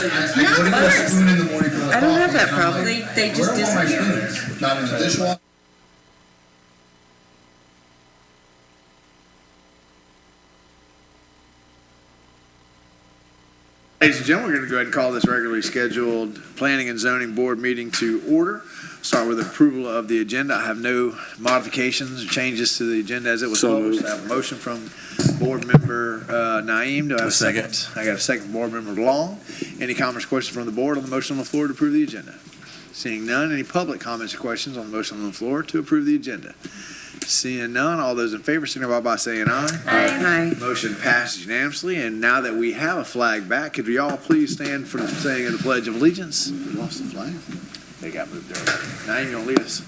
What if a spoon in the morning for the I don't have coffee? that problem. They just Where are all my disappear. spoons? Not in the dishwasher? Ladies and gentlemen, we're going to go ahead and call this regularly scheduled Planning and Zoning Board meeting to order. Start with approval of the agenda. I have no modifications or changes to the agenda as it was published. I have a motion from Board Member Naeem. Do I have a second? I got a second, Board Member Long. Any comments or questions from the board on the motion on the floor to approve the agenda? Seeing none, any public comments or questions on the motion on the floor to approve the agenda? Seeing none, all those in favor signify by saying aye. Aye. Motion passes unanimously, and now that we have a flag back, could we all please stand for the saying of the Pledge of Allegiance? We lost the flag. They got moved earlier. Now you're going to lead us.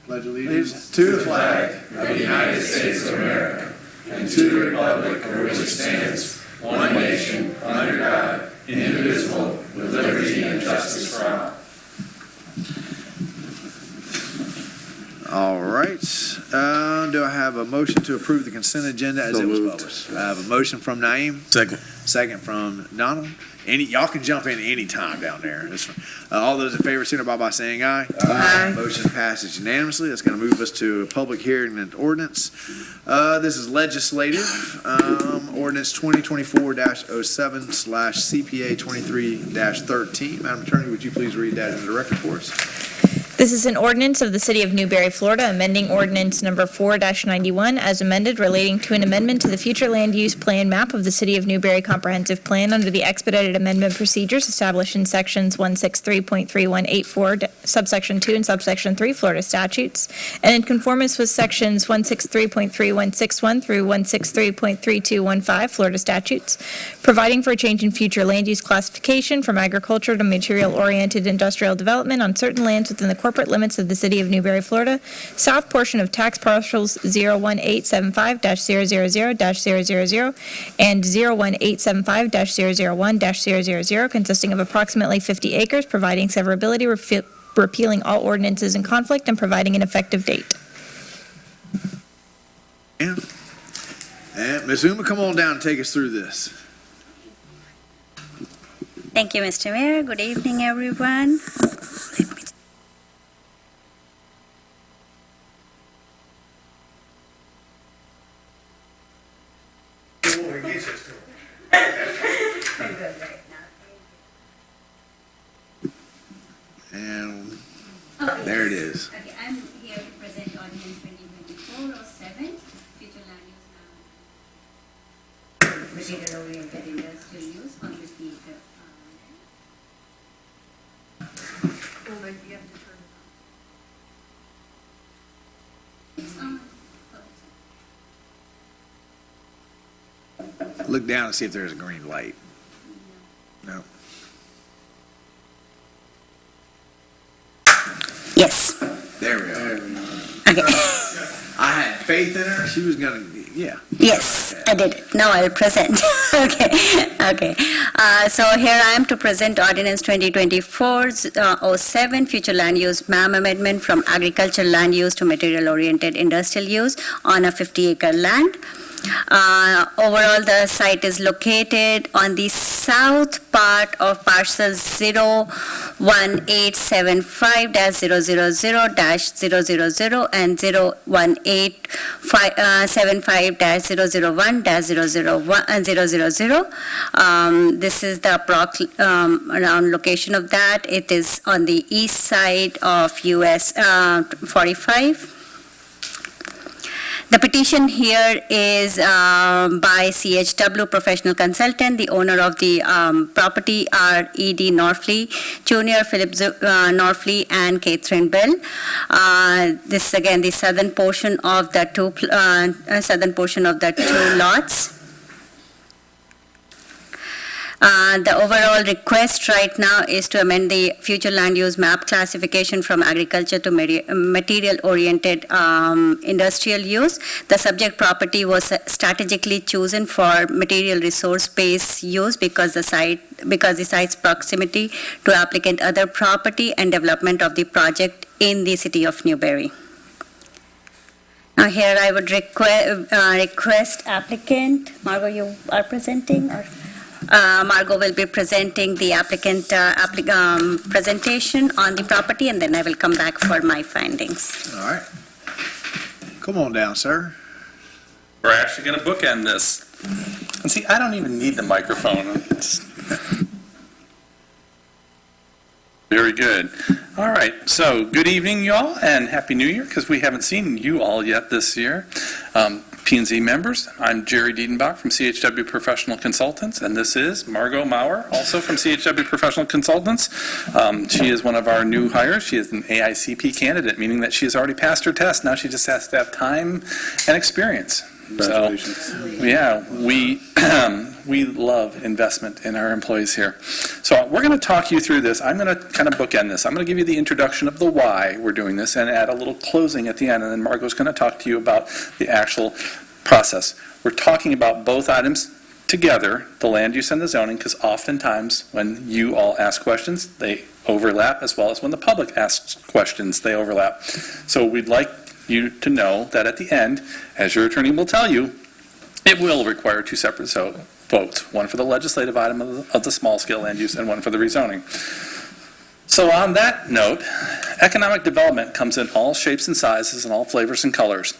Pledge allegiance to the flag of the United States of America and to the republic for which it stands, one nation, under God, indivisible, with liberty and justice for all. All right. Do I have a motion to approve the consent agenda as it was published? I have a motion from Naeem. Second. Second from Donald. Y'all can jump in any time down there. All those in favor signify by saying aye. Aye. Motion passes unanimously. That's going to move us to a public hearing and ordinance. This is legislative. Ordinance 2024-07/CPA 23-13. Madam Attorney, would you please read that into the record for us? This is an ordinance of the City of Newberry, Florida, amending ordinance number 4-91 as amended relating to an amendment to the future land use plan map of the City of Newberry Comprehensive Plan under the expedited amendment procedures established in sections 163.3184, subsection 2 and subsection 3 Florida statutes, and in conformance with sections 163.3161 through 163.3215 Florida statutes, providing for a change in future land use classification from agriculture to material-oriented industrial development on certain lands within the corporate limits of the City of Newberry, Florida, south portion of tax parcels 01875-000-000 and 01875-001-000, consisting of approximately 50 acres, providing severability, repealing all ordinances in conflict, and providing an effective date. And Ms. Uma, come on down and take us through this. Thank you, Mr. Mayor. Good evening, everyone. And there it is. Okay, I'm here to present ordinance 2024-07, future land use material-oriented industrial use on 50 acre It's on. Look down and see if there's a green light. No. Yes. There we are. Okay. I had faith in her. She was going to, yeah. Yes, I did it. Now I'll present. Okay. So here I am to present ordinance 2024-07, future land use MAM amendment from agricultural land use to material-oriented industrial use on a 50-acre land. Overall, the site is located on the south part of parcel 01875-000-000 and 01875-001-000. This is the around location of that. It is on the east side of US 45. The petition here is by CHW Professional Consultant. The owner of the property are E.D. Norfley Jr., Philip Norfley, and Catherine Bell. This is again the southern portion of the two lots. The overall request right now is to amend the future land use map classification from agriculture to material-oriented industrial use. The subject property was strategically chosen for material resource-based use because the site's proximity to applicant other property and development of the project in the city of Newberry. Now here I would request applicant, Margot, you are presenting? Or? Margot will be presenting the applicant presentation on the property, and then I will come back for my findings. All right. Come on down, sir. We're actually going to bookend this. And see, I don't even need the microphone. Very good. All right, so good evening, y'all, and Happy New Year, because we haven't seen you all yet this year. P&Z members, I'm Jerry Diedenbach from CHW Professional Consultants, and this is Margot Maurer, also from CHW Professional Consultants. She is one of our new hires. She is an AICP candidate, meaning that she has already passed her test. Now she just has to have time and experience. Congratulations. So, yeah, we love investment in our employees here. So we're going to talk you through this. I'm going to kind of bookend this. I'm going to give you the introduction of the why we're doing this and add a little closing at the end, and then Margot's going to talk to you about the actual process. We're talking about both items together, the land use and the zoning, because oftentimes when you all ask questions, they overlap, as well as when the public asks questions, they overlap. So we'd like you to know that at the end, as your attorney will tell you, it will require two separate votes, one for the legislative item of the small-scale land use and one for the rezoning. So on that note, economic development comes in all shapes and sizes and all flavors and colors.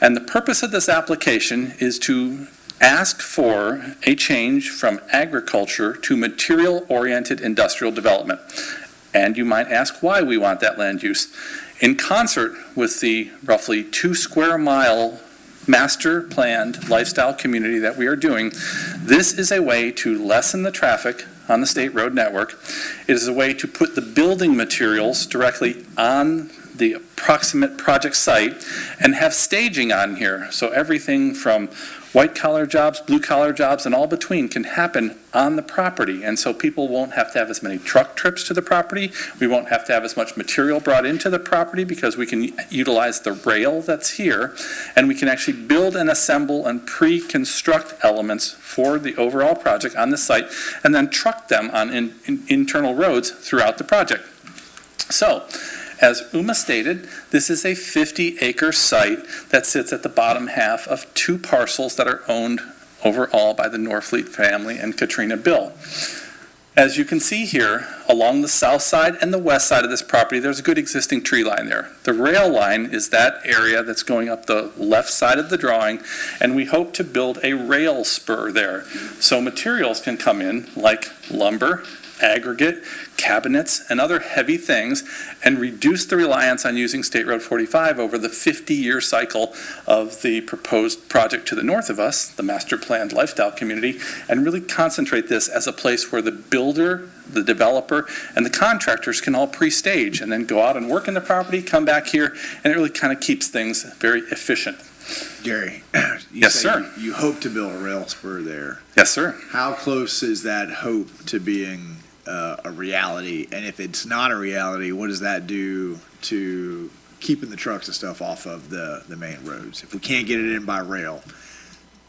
And the purpose of this application is to ask for a change from agriculture to material-oriented industrial development. And you might ask why we want that land use. In concert with the roughly 2 square mile master planned lifestyle community that we are doing, this is a way to lessen the traffic on the state road network. It is a way to put the building materials directly on the approximate project site and have staging on here. So everything from white-collar jobs, blue-collar jobs, and all between can happen on the property. And so people won't have to have as many truck trips to the property. We won't have to have as much material brought into the property because we can utilize the rail that's here. And we can actually build and assemble and pre-construct elements for the overall project on the site and then truck them on internal roads throughout the project. So, as Uma stated, this is a 50-acre site that sits at the bottom half of 2 parcels that are owned overall by the Norfleet family and Katrina Bill. As you can see here, along the south side and the west side of this property, there's a good existing tree line there. The rail line is that area that's going up the left side of the drawing, and we hope to build a rail spur there. So materials can come in like lumber, aggregate, cabinets, and other heavy things, and reduce the reliance on using State Road 45 over the 50-year cycle of the proposed project to the north of us, the master planned lifestyle community, and really concentrate this as a place where the builder, the developer, and the contractors can all pre-stage and then go out and work in the property, come back here, and it really kind of keeps things very efficient. Jerry, Yes, sir. You hope to build a rail spur there. Yes, sir. How close is that hope to being a reality? And if it's not a reality, what does that do to keeping the trucks and stuff off of the main roads? If we can't get it in by rail,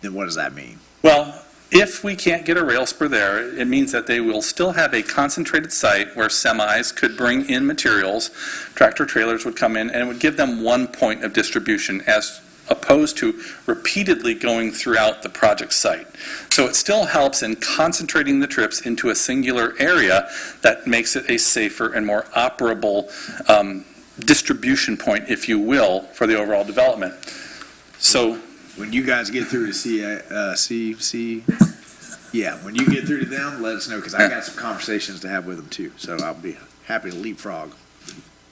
then what does that mean? Well, if we can't get a rail spur there, it means that they will still have a concentrated site where semis could bring in materials, tractor trailers would come in, and it would give them one point of distribution as opposed to repeatedly going throughout the project site. So it still helps in concentrating the trips into a singular area that makes it a safer and more operable distribution point, if you will, for the overall development. So When you guys get through to when you get through to them, let us know, because I got some conversations to have with them too. So I'll be happy to leapfrog.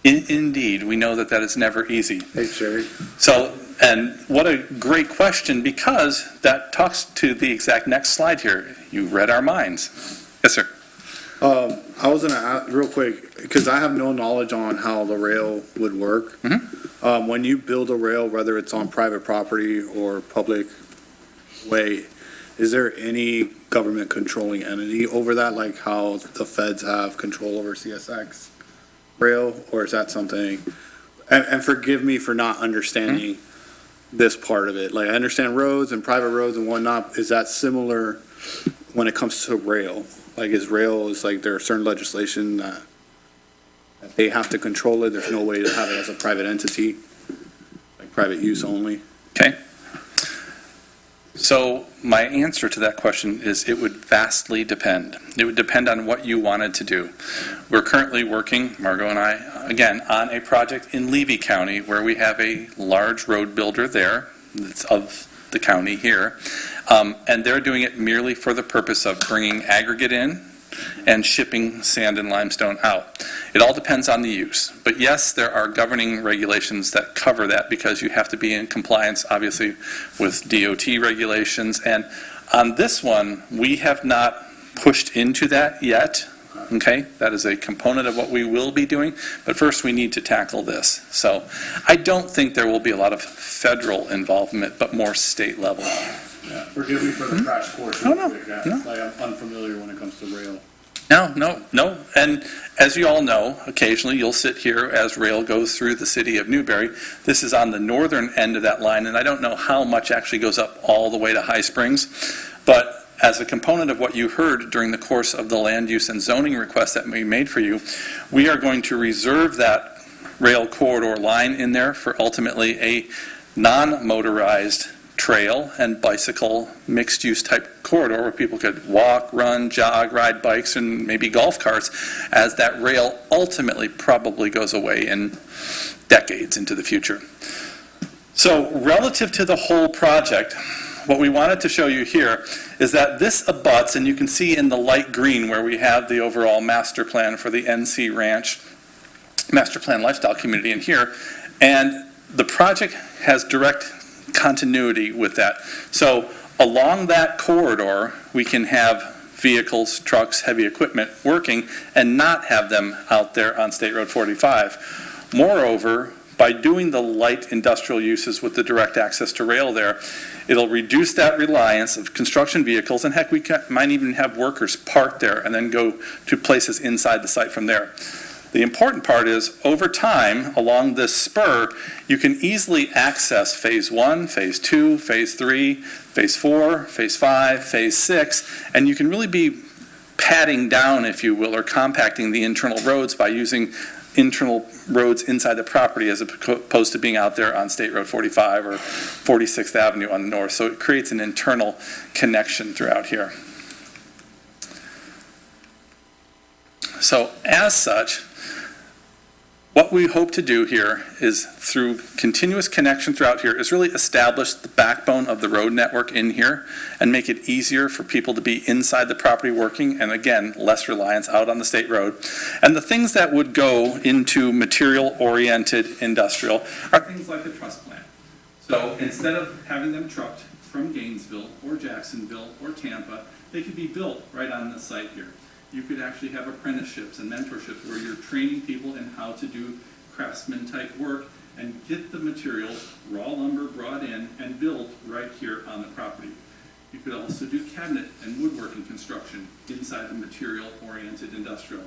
Indeed, we know that is never easy. Hey, Jerry. So, and what a great question, because that talks to the exact next slide here. You read our minds. Yes, sir. I was going to ask real quick, because I have no knowledge on how the rail would work. Mm-hmm. When you build a rail, whether it's on private property or public way, is there any government controlling entity over that, like how the feds have control over CSX rail, or is that something, and forgive me for not understanding this part of it. Like, I understand roads and private roads and whatnot. Is that similar when it comes to rail? Like, is there certain legislation that they have to control it? There's no way to have it as a private entity, like private use only? Okay. So my answer to that question is it would vastly depend. It would depend on what you wanted to do. We're currently working, Margot and I, again, on a project in Levy County where we have a large road builder there that's of the county here. And they're doing it merely for the purpose of bringing aggregate in and shipping sand and limestone out. It all depends on the use. But yes, there are governing regulations that cover that because you have to be in compliance, obviously, with DOT regulations. And on this one, we have not pushed into that yet. Okay, that is a component of what we will be doing. But first, we need to tackle this. So I don't think there will be a lot of federal involvement, but more state level. Yeah, forgive me for the crash course. Oh, no, no. Like, I'm unfamiliar when it comes to rail. No. And as you all know, occasionally you'll sit here as rail goes through the city of Newberry. This is on the northern end of that line, and I don't know how much actually goes up all the way to High Springs. But as a component of what you heard during the course of the land use and zoning request that we made for you, we are going to reserve that rail corridor line in there for ultimately a non-motorized trail and bicycle mixed-use type corridor where people could walk, run, jog, ride bikes, and maybe golf carts as that rail ultimately probably goes away in decades into the future. So relative to the whole project, what we wanted to show you here is that this abuts, and you can see in the light green where we have the overall master plan for the NC Ranch Master Plan Lifestyle Community in here, and the project has direct continuity with that. So along that corridor, we can have vehicles, trucks, heavy equipment working and not have them out there on State Road 45. Moreover, by doing the light industrial uses with the direct access to rail there, it'll reduce that reliance of construction vehicles, and heck, we might even have workers parked there and then go to places inside the site from there. The important part is, over time, along this spur, you can easily access Phase 1, Phase 2, Phase 3, Phase 4, Phase 5, Phase 6, and you can really be padding down, if you will, or compacting the internal roads by using internal roads inside the property as opposed to being out there on State Road 45 or 46th Avenue on the north. So it creates an internal connection throughout here. So as such, what we hope to do here is, through continuous connection throughout here, is really establish the backbone of the road network in here and make it easier for people to be inside the property working, and again, less reliance out on the state road. And the things that would go into material-oriented industrial are things like the truss plant. So instead of having them trucked from Gainesville or Jacksonville or Tampa, they could be built right on the site here. You could actually have apprenticeships and mentorships where you're training people in how to do craftsman type work and get the materials, raw lumber brought in and built right here on the property. You could also do cabinet and woodworking construction inside the material oriented industrial.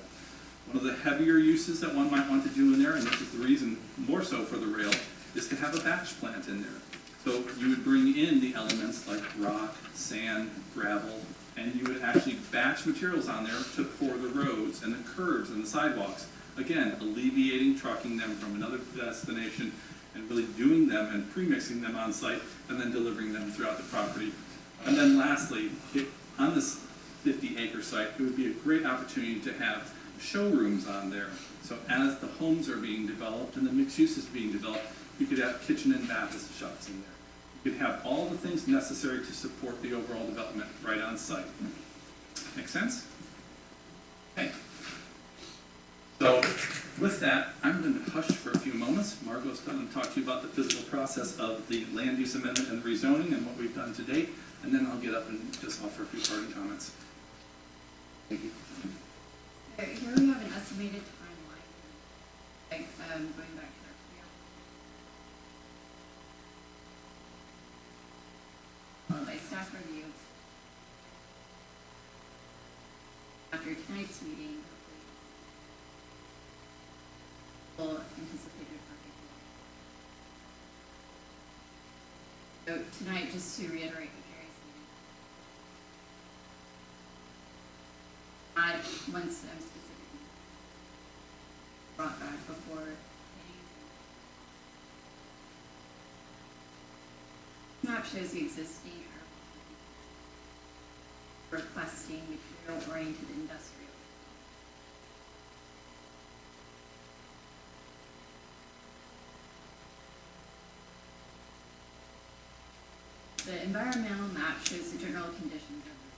One of the heavier uses that one might want to do in there, and this is the reason more so for the rail, is to have a batch plant in there. So you would bring in the elements like rock, sand, gravel, and you would actually batch materials on there to pour the roads and the curbs and the sidewalks. Again, alleviating trucking them from another destination and really doing them and pre-mixing them on site and then delivering them throughout the property. And then lastly, on this 50-acre site, it would be a great opportunity to have showrooms on there. So as the homes are being developed and the mixed use is being developed, you could have kitchen and bath shops in there. You could have all the things necessary to support the overall development right on site. Make sense? Okay. So with that, I'm going to hush for a few moments. Margot's going to talk to you about the physical process of the land use amendment and rezoning and what we've done to date, and then I'll get up and just offer a few parting comments. Thank you. So here we have an estimated timeline, going back to our followed by staff review. After tonight's meeting, hopefully, anticipated perfect. So tonight, just to reiterate what Jerry said, once I'm specifically brought back before map shows the existing requesting material-oriented industrial. The environmental map shows the general conditions of the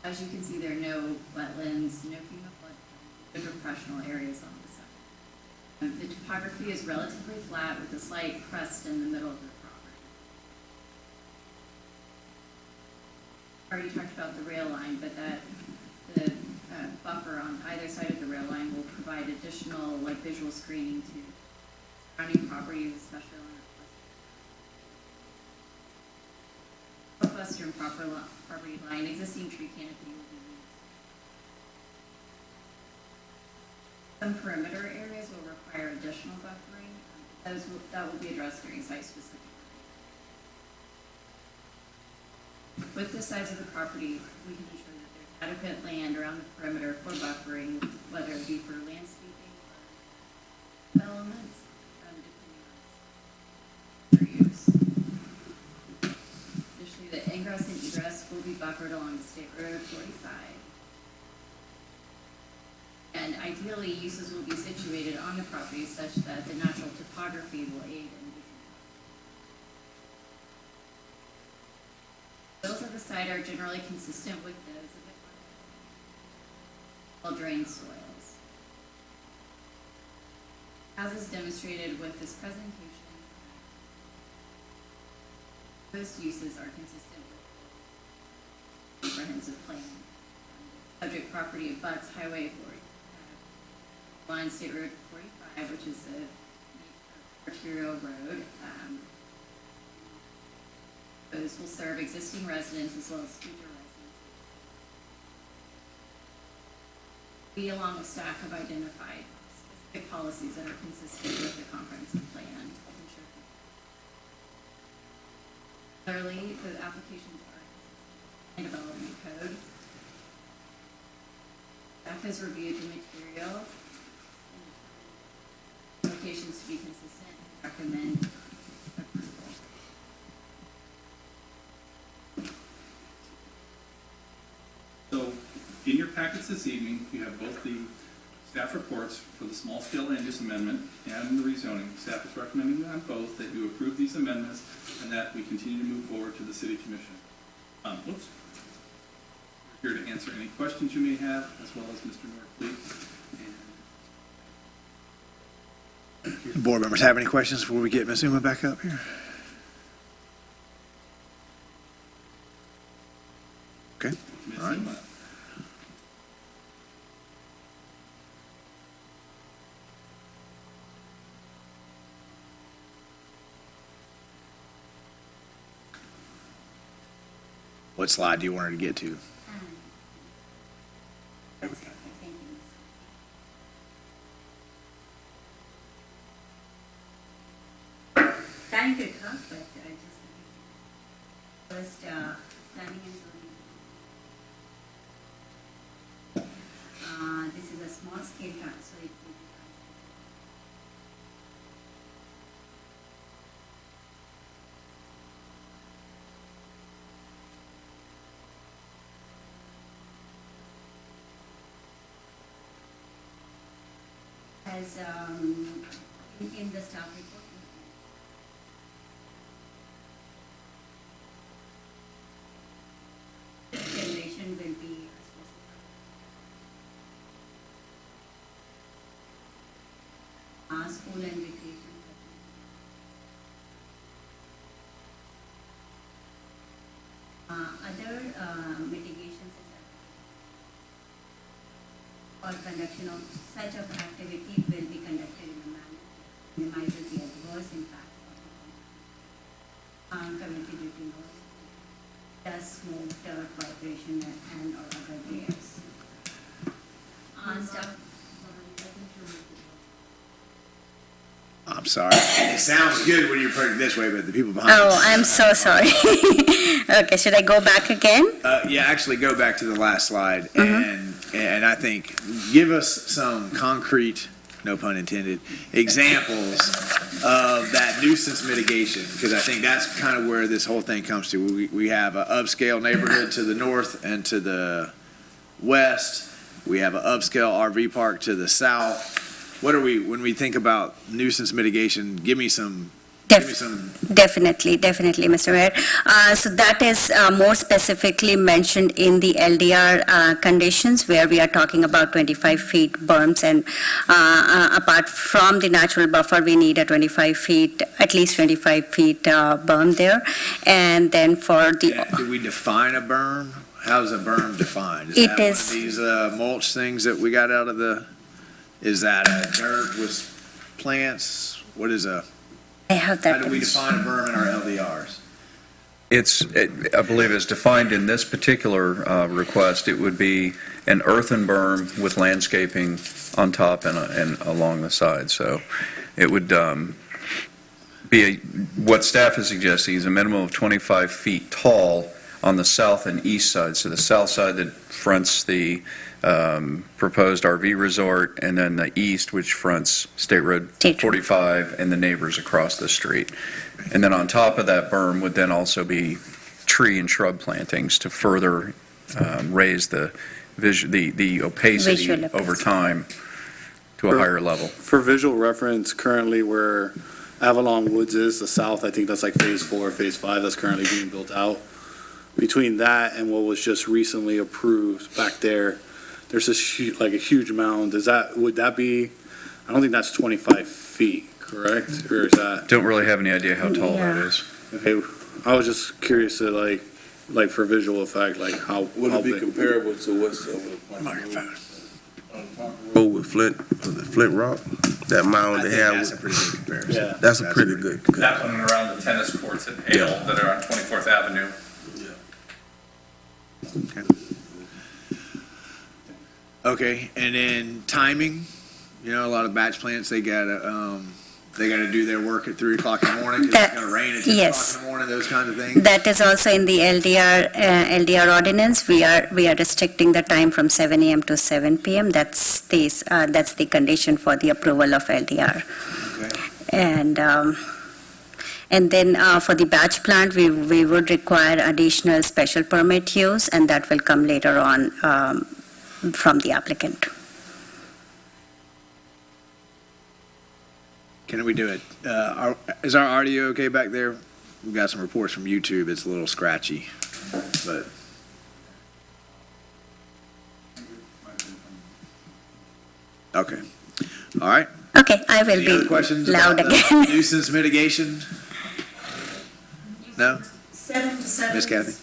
site. As you can see, there are no wetlands, no FEMA floodplain, no depressional areas on the site. The topography is relatively flat with a slight crest in the middle of the property. Already talked about the rail line, but the buffer on either side of the rail line will provide additional visual screening to surrounding properties, especially on the western property line. Existing tree canopy will be used. Some perimeter areas will require additional buffering. That will be addressed during site-specific. With the size of the property, we can ensure that there's adequate land around the perimeter for buffering, whether it be for landscaping or elements, depending on their use. Additionally, the ingress and egress will be buffered along the State Road 45. And ideally, uses will be situated on the property such that the natural topography will aid in those of the site are generally consistent with those of the well-drained soils. As is demonstrated with this presentation, most uses are consistent with the comprehensive plan. Subject property abuts Highway 40, line State Road 45, which is a arterial road. Those will serve existing residents as well as future residents. We, along with staff, have identified specific policies that are consistent with the comprehensive plan. Clearly, the applications are consistent with the development code. Staff has reviewed the material and applications to be consistent and recommend approval. So, in your packets this evening, you have both the staff reports for the small-scale land use amendment and the rezoning. Staff is recommending on both that you approve these amendments and that we continue to move forward to the City Commission. We're here to answer any questions you may have, as well as Mr. Norfleet. Board members have any questions before we get Ms. Uma back up here? Okay. Ms. All right. Zima. What slide do you want her to get to? Thank you. Trying to talk, but I just first planning and zoning. This is a small scale plan, so it will be as in the staff report. Generation will be school and recreation. Other mitigations or conduction of such of activity will be conducted in a manner that minimizes the adverse impact of the community due to noise, dust, smoke, dirt, vibration, and or other layers. Staff. I'm sorry. It sounds good when you put it this way, but the people behind Oh, us. I'm so sorry. Okay, should I go back again? Yeah, actually go back to the last slide and I think give us some concrete no pun intended, examples of that nuisance mitigation, because I think that's kind of where this whole thing comes to. We have an upscale neighborhood to the north and to the west. We have an upscale RV park to the south. What are we, when we think about nuisance mitigation, give me some. Definitely, Mr. Mayor. So that is more specifically mentioned in the LDR conditions, where we are talking about 25 feet berms, and apart from the natural buffer, we need a 25 feet, at least 25 feet berm there. And then for the... Do we define a berm? How's a berm defined? It that is- one of these mulch things that we got out of the, is that a dirt with plants? What is a... I have that. How do we define a berm in our LDRs? I believe it's defined in this particular request. It would be an earthen berm with landscaping on top and along the side. So it would be what staff is suggesting is a minimum of 25 feet tall on the south and east side. So the south side that fronts the proposed RV resort, and then the east, which fronts State Road 45 and the neighbors across the street. And then on top of that berm would then also be tree and shrub plantings to further raise the opacity Visual over time to a higher level. For visual reference, currently where Avalon Woods is, the south, I think that's like phase 4, phase 5, that's currently being built out. Between that and what was just recently approved back there, there's this like a huge mound. Would that be, I don't think that's 25 feet, correct? Or is that? Don't really have any idea how tall that Yeah. is. Okay, I was just curious to like for visual effect, like how Would it be big? comparable to what's over the Microphone. road with Flint Rock? That mound I they think have, that's a pretty good comparison. Yeah. that's a pretty good. That one around the tennis courts at Hale that are on 24th Avenue. Okay, and then timing, a lot of batch plants, they gotta do their work at 3 o'clock in the morning because it's gonna rain at 10 Yes. o'clock in the morning, those kinds of things. That is also in the LDR ordinance. We are restricting the time from 7 a.m. to 7 p.m. That's the condition for the approval of LDR. Okay. And then for the batch plant, we would require additional special permit use, and that will come later on from the applicant. Can we do it? Is our audio okay back there? We've got some reports from YouTube. It's a little scratchy, but. Okay. All right. Okay, I will Any other be questions loud about the again. nuisance mitigation? No? 7 to 7. Miss Kathy?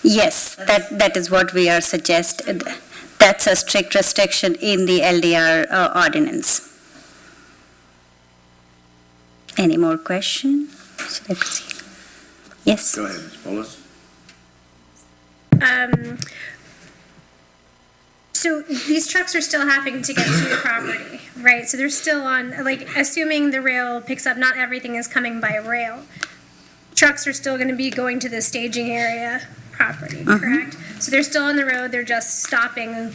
Yes, that is what we are suggesting. That's a strict restriction in the LDR ordinance. Any more questions? Should I proceed? Yes. Go ahead, Ms. Polis. So these trucks are still having to get to the property, right? So they're still on, assuming the rail picks up, not everything is coming by rail. Trucks are still going to be going to the staging area property, correct? So they're still on the road, they're just stopping,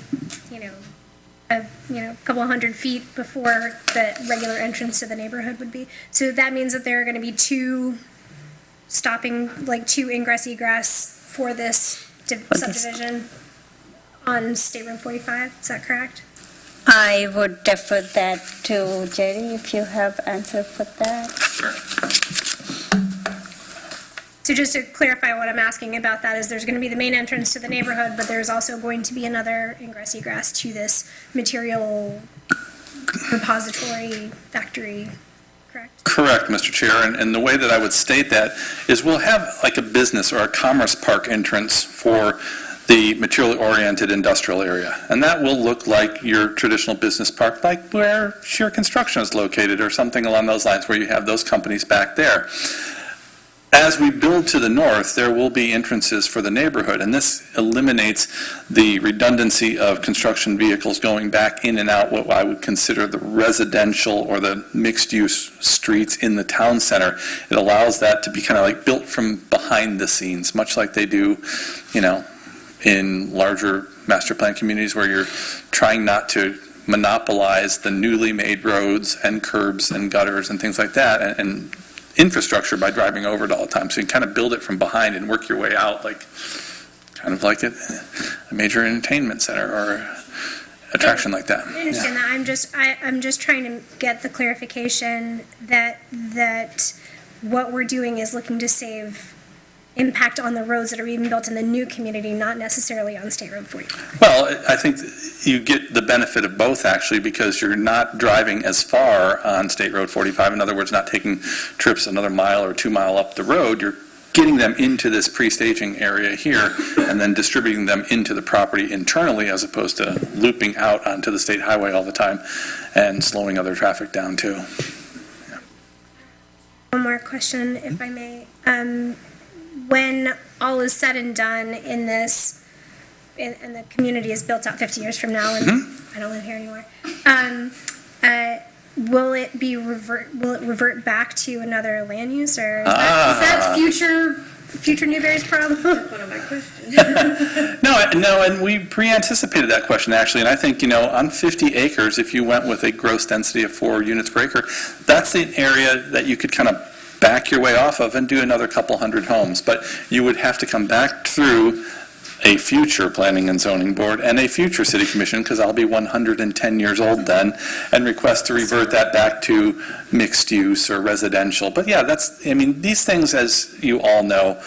a couple hundred feet before the regular entrance to the neighborhood would be. So that means that there are going to be two ingress egress for this subdivision on State Road 45, is that correct? I would defer that to Jerry if you have answer for that. So just to clarify what I'm asking about that is there's going to be the main entrance to the neighborhood, but there's also going to be another ingress egress to this material repository factory, correct? Correct, Mr. Chair, and the way that I would state that is we'll have like a business or a commerce park entrance for the material-oriented industrial area. And that will look like your traditional business park, like where Shear Construction is located or something along those lines, where you have those companies back there. As we build to the north, there will be entrances for the neighborhood, and this eliminates the redundancy of construction vehicles going back in and out what I would consider the residential or the mixed-use streets in the town center. It allows that to be kind of like built from behind the scenes, much like they do, in larger master plan communities where you're trying not to monopolize the newly made roads and curbs and gutters and things like that, and infrastructure by driving over it all the time. So you can kind of build it from behind and work your way out, kind of like a major entertainment center or attraction like that. I understand that. I'm just trying to get the clarification that what we're doing is looking to save impact on the roads that are being built in the new community, not necessarily on State Road 45. Well, I think you get the benefit of both, actually, because you're not driving as far on State Road 45. In other words, not taking trips another mile or 2 mile up the road. You're getting them into this pre-staging area here and then distributing them into the property internally, as opposed to looping out onto the state highway all the time and slowing other traffic down too. One more question, if I may. When all is said and done in this, and the community is built out 50 years from now, and I don't live here anymore, will it revert back to another land use, or is that future Newberry's problem? One of my questions. No, and we pre-anticipated that question, actually, and I think, on 50 acres, if you went with a gross density of 4 units per acre, that's an area that you could kind of back your way off of and do another couple hundred homes. But you would have to come back through a future planning and zoning board and a future city commission, because I'll be 110 years old then, and request to revert that back to mixed use or residential. But yeah, these things, as you all know,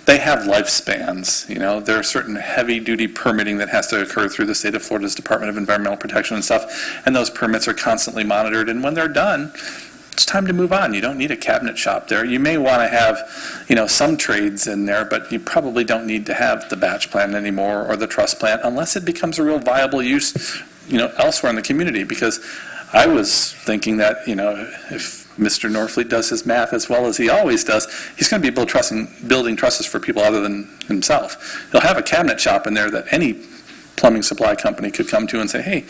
they have lifespans. There are certain heavy-duty permitting that has to occur through the state of Florida's Department of Environmental Protection and stuff, and those permits are constantly monitored, and when they're done, it's time to move on. You don't need a cabinet shop there. You may want to have, some trades in there, but you probably don't need to have the batch plant anymore or the truss plant unless it becomes a real viable use, elsewhere in the community. Because I was thinking that, if Mr. Norfleet does his math as well as he always does, he's going to be building trusses for people other than himself. He'll have a cabinet shop in there that any plumbing supply company could come to and say, hey,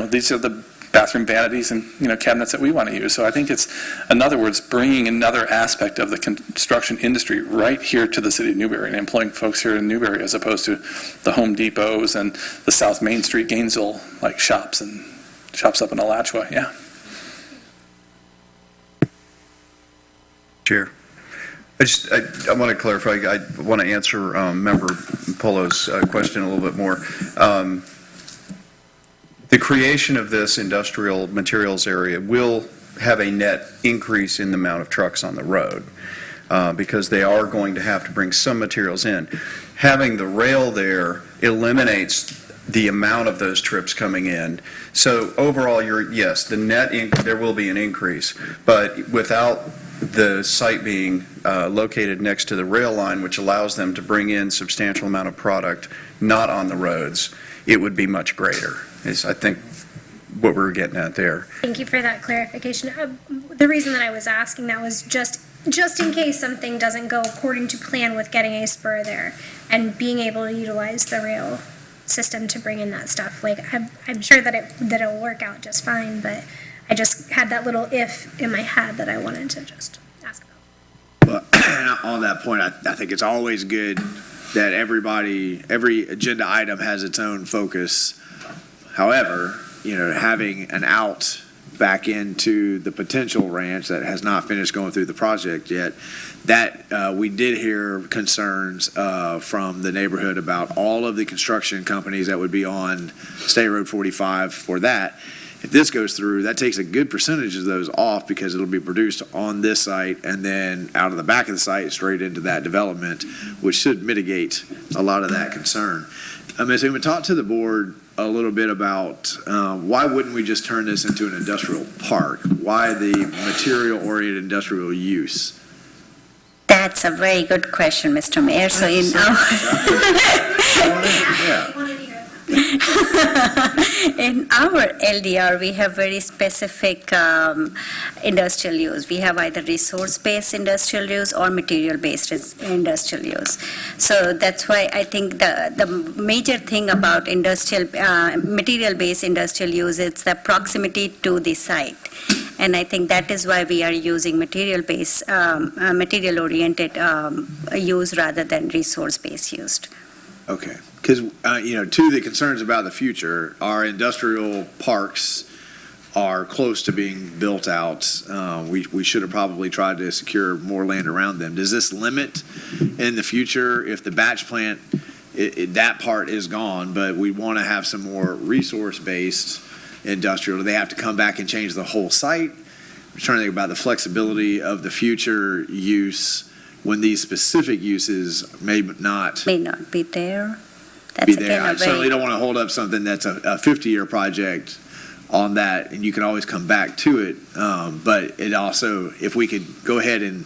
these are the bathroom vanities and cabinets that we want to use. So I think it's, in other words, bringing another aspect of the construction industry right here to the city of Newberry and employing folks here in Newberry, as opposed to the Home Depots and the South Main Street Gainesville shops and shops up in Alachua. Yeah. Chair, I want to clarify. I want to answer Member Polo's question a little bit more. The creation of this industrial materials area will have a net increase in the amount of trucks on the road, because they are going to have to bring some materials in. Having the rail there eliminates the amount of those trips coming in. So overall, yes, the net there will be an increase, but without the site being located next to the rail line, which allows them to bring in substantial amount of product not on the roads, it would be much greater, is I think what we were getting at there. Thank you for that clarification. The reason that I was asking that was just in case something doesn't go according to plan with getting a spur there and being able to utilize the rail system to bring in that stuff. I'm sure that it'll work out just fine, but I just had that little if in my head that I wanted to just ask about. Well, on that point, I think it's always good that every agenda item has its own focus. However, having an out back into the potential ranch that has not finished going through the project yet, that we did hear concerns from the neighborhood about all of the construction companies that would be on State Road 45 for that. If this goes through, that takes a good percentage of those off, because it'll be produced on this site and then out of the back of the site straight into that development, which should mitigate a lot of that concern. Ms. Uman, talk to the board a little bit about why wouldn't we just turn this into an industrial park? Why the material-oriented industrial use? That's a very good question, Mr. Mayor. So in our LDR, we have very specific industrial use. We have either resource-based industrial use or material-based industrial use. So that's why I think the major thing about industrial material-based industrial use is the proximity to the site. And I think that is why we are using material-based, material-oriented use rather than resource-based use. Okay. Because, two of the concerns about the future, our industrial parks are close to being built out. We should have probably tried to secure more land around them. Does this limit in the future if the batch plant, that part is gone, but we want to have some more resource-based industrial? Do they have to come back and change the whole site? I'm trying to think about the flexibility of the future use when these specific uses may not May not be there. be That's there. I again a certainly very, don't want to hold up something that's a 50-year project on that, and you can always come back to it. But it also, if we could go ahead and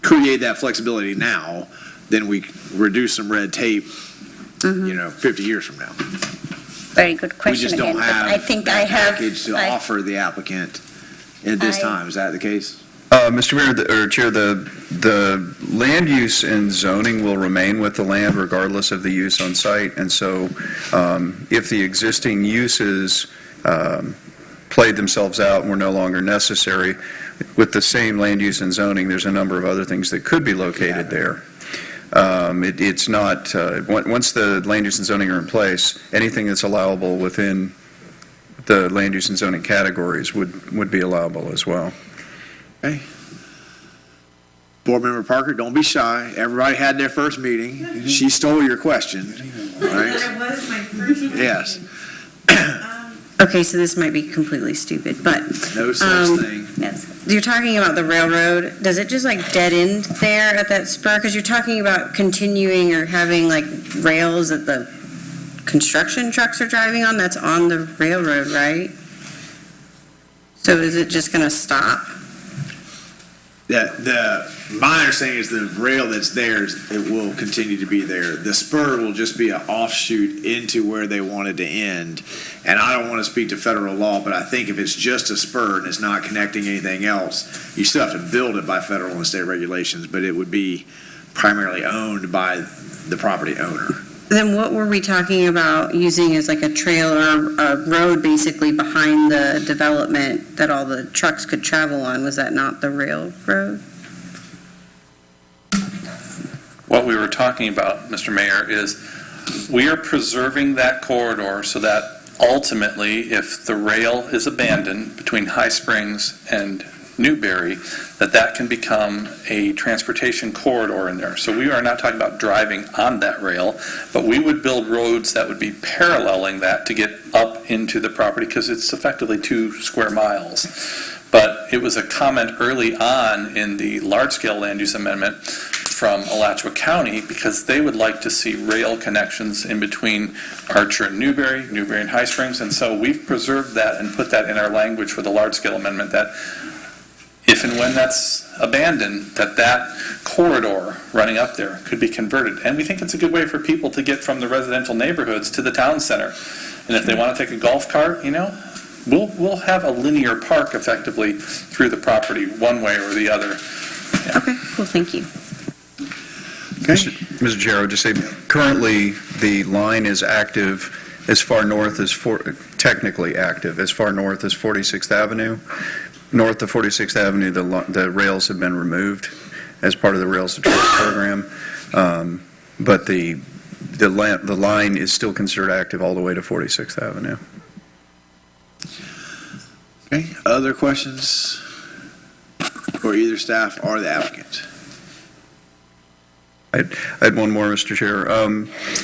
create that flexibility now, then we reduce some red tape, 50 years from now. very good We question just again. don't But I have think I that have. package to I- offer the applicant at this I- time. Is that the case? Mr. Mayor, or Chair, the land use and zoning will remain with the land regardless of the use on site. And so if the existing uses played themselves out and were no longer necessary, with the same land use and zoning, there's a number of other things that could be located there. It's not, once the land use and zoning are in place, anything that's allowable within the land use and zoning categories would be allowable as well. Okay. Board Member Parker, don't be shy. Everybody had their first meeting. She stole your question, right? That was my first question. Yes. Okay, so this might be completely stupid, but. No such thing. Yes. You're talking about the railroad. Does it just like dead end there at that spur? Because you're talking about continuing or having like rails that the construction trucks are driving on. That's on the railroad, right? So is it just going to stop? My understanding is the rail that's there, it will continue to be there. The spur will just be an offshoot into where they want it to end. And I don't want to speak to federal law, but I think if it's just a spur and it's not connecting anything else, you still have to build it by federal and state regulations, but it would be primarily owned by the property owner. Then what were we talking about using as like a trail or a road basically behind the development that all the trucks could travel on? Was that not the railroad? What we were talking about, Mr. Mayor, is we are preserving that corridor so that ultimately, if the rail is abandoned between High Springs and Newberry, that can become a transportation corridor in there. So we are not talking about driving on that rail, but we would build roads that would be paralleling that to get up into the property, because it's effectively 2 square miles. But it was a comment early on in the large-scale land use amendment from Alachua County, because they would like to see rail connections in between Archer and Newberry, Newberry and High Springs, and so we've preserved that and put that in our language for the large-scale amendment, that if and when that's abandoned, that corridor running up there could be converted. And we think it's a good way for people to get from the residential neighborhoods to the town center. And if they want to take a golf cart, we'll have a linear park effectively through the property one way or the other. Yeah. Okay, cool, thank you. Mr. Chair, I would just say, currently, the line is active as far north as, technically active, as far north as 46th Avenue. North of 46th Avenue, the rails have been removed as part of the Rails to Trails program. But the line is still considered active all the way to 46th Avenue. Okay, other questions for either staff or the applicant? I had one more, Mr. Chair.